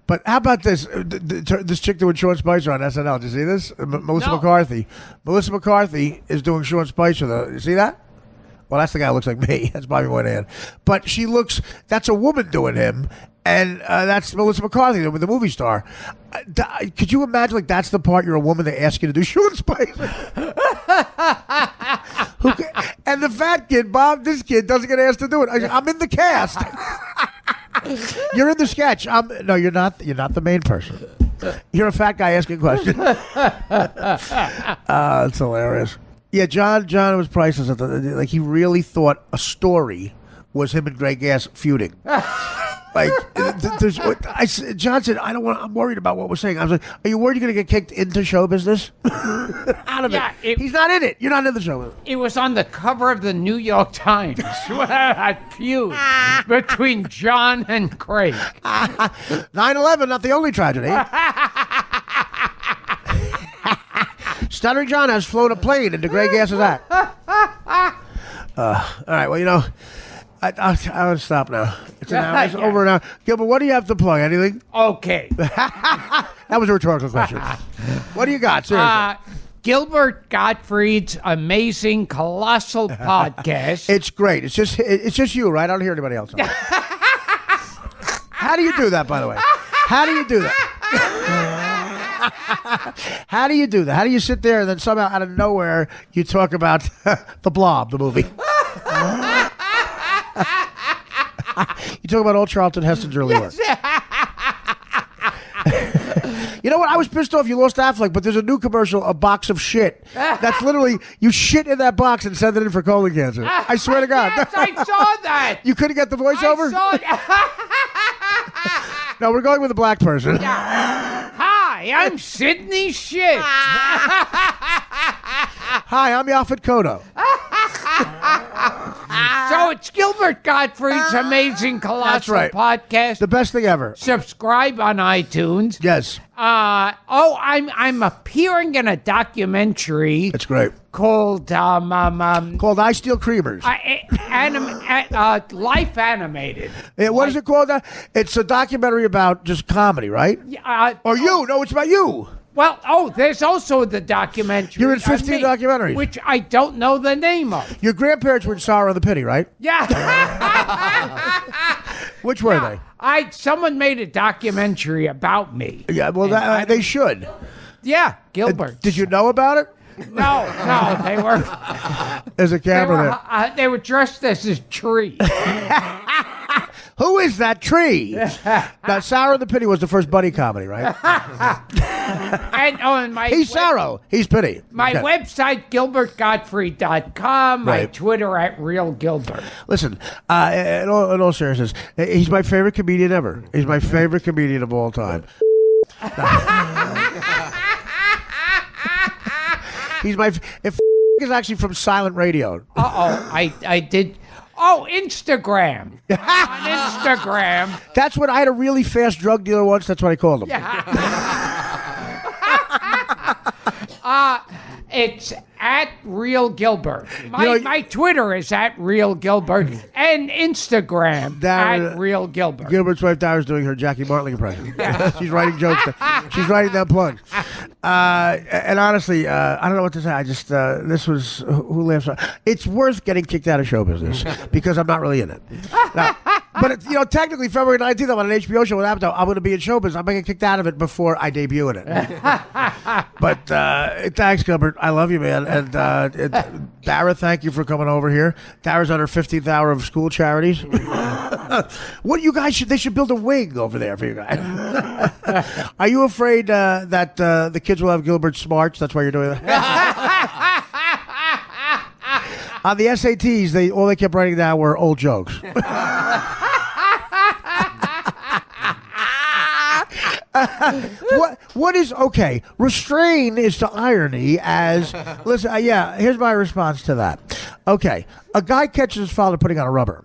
But how about this? This chick doing Sean Spicer on SNL. Did you see this? Melissa McCarthy. Melissa McCarthy is doing Sean Spicer. You see that? Well, that's the guy who looks like me. That's Bobby Moynihan. But that's a woman doing him. And that's Melissa McCarthy with the movie star. Could you imagine, like, that's the part you're a woman, they ask you to do Sean Spicer? And the fat kid, Bob, this kid, doesn't get asked to do it. I'm in the cast. You're in the sketch. No, you're not. You're not the main person. You're a fat guy asking questions. It's hilarious. Yeah, John was priceless. Like, he really thought a story was him and Greg Gass feuding. Like, John said, I'm worried about what we're saying. I was like, are you worried you're going to get kicked into show business? Out of it. He's not in it. You're not in the show. It was on the cover of the New York Times. That feud between John and Craig. 9/11, not the only tragedy. Stuttering John has flown a plane into Greg Gass's act. All right, well, I'll stop now. It's an hour. It's Yeah. over an hour. Gilbert, what do you have to plug? Anything? Okay. That was a rhetorical question. What do you got? Seriously. Gilbert Gottfried's amazing, colossal podcast. It's great. It's just you, right? I don't hear anybody else. How do you do that, by the way? How do you do that? How do you do that? How do you sit there and then somehow out of nowhere you talk about The Blob, the movie? You talk about old Charlton Heston's early work. You know what? I was pissed off you lost Affleck, but there's a new commercial, a box of shit. That's literally, you shit in that box and send it in for colon cancer. I swear to God. Yes, I saw that. You couldn't get the voiceover? I saw that. No, we're going with a black person. Hi, I'm Sydney Shit. Hi, I'm Yaphet Kodo. So it's Gilbert Gottfried's amazing, colossal right. podcast. The best thing ever. Subscribe on iTunes. Yes. I'm appearing in a documentary It's great. called Called I Steal Creamers. Life Animated. What is it called? It's a documentary about just comedy, right? Or you. No, it's about you. Well, there's also the documentary. You're in 15 on me, documentaries. which I don't know the name of. Your grandparents were in Sorrow and the Pity, right? Yeah. Which were they? Someone made a documentary about me. Yeah, well, they should. Yeah, Gilbert. Did you know about it? No, they were. There's a camera there. They were dressed as a tree. Who is that tree? Now, Sorrow and the Pity was the first buddy comedy, right? and my He's Sorrow. He's Pity. My Okay. website, gilbertgottfried.com. My Right. Twitter @RealGilbert. Listen, in all seriousness, he's my favorite comedian ever. He's my favorite comedian of all time. He's my. If is actually from silent radio. I did. Oh, Instagram. On Instagram. That's what I had a really fast drug dealer once. That's what I called him. It's @RealGilbert. You know, My Twitter is @RealGilbert and Instagram That- @RealGilbert. Gilbert's wife Dara's doing her Jackie Martling impression. She's writing jokes. She's writing down plugs. And honestly, I don't know what to say. I just this was who laughs. It's worth getting kicked out of show business because I'm not really in it. Now, but technically, February 19th, I'm on an HBO show with Apatow. I'm going to be in show business. I'm going to get kicked out of it before I debut in it. But thanks, Gilbert. I love you, man. And Dara, thank you for coming over here. Dara's on her 15th hour of school charities. What you guys should? They should build a wing over there for you guys. Are you afraid that the kids will have Gilbert smarts? That's why you're doing that. On the SATs, all they kept writing down were old jokes. What is okay? Restrain is to irony as listen. Here's my response to that. Okay, a guy catches his father putting on a rubber.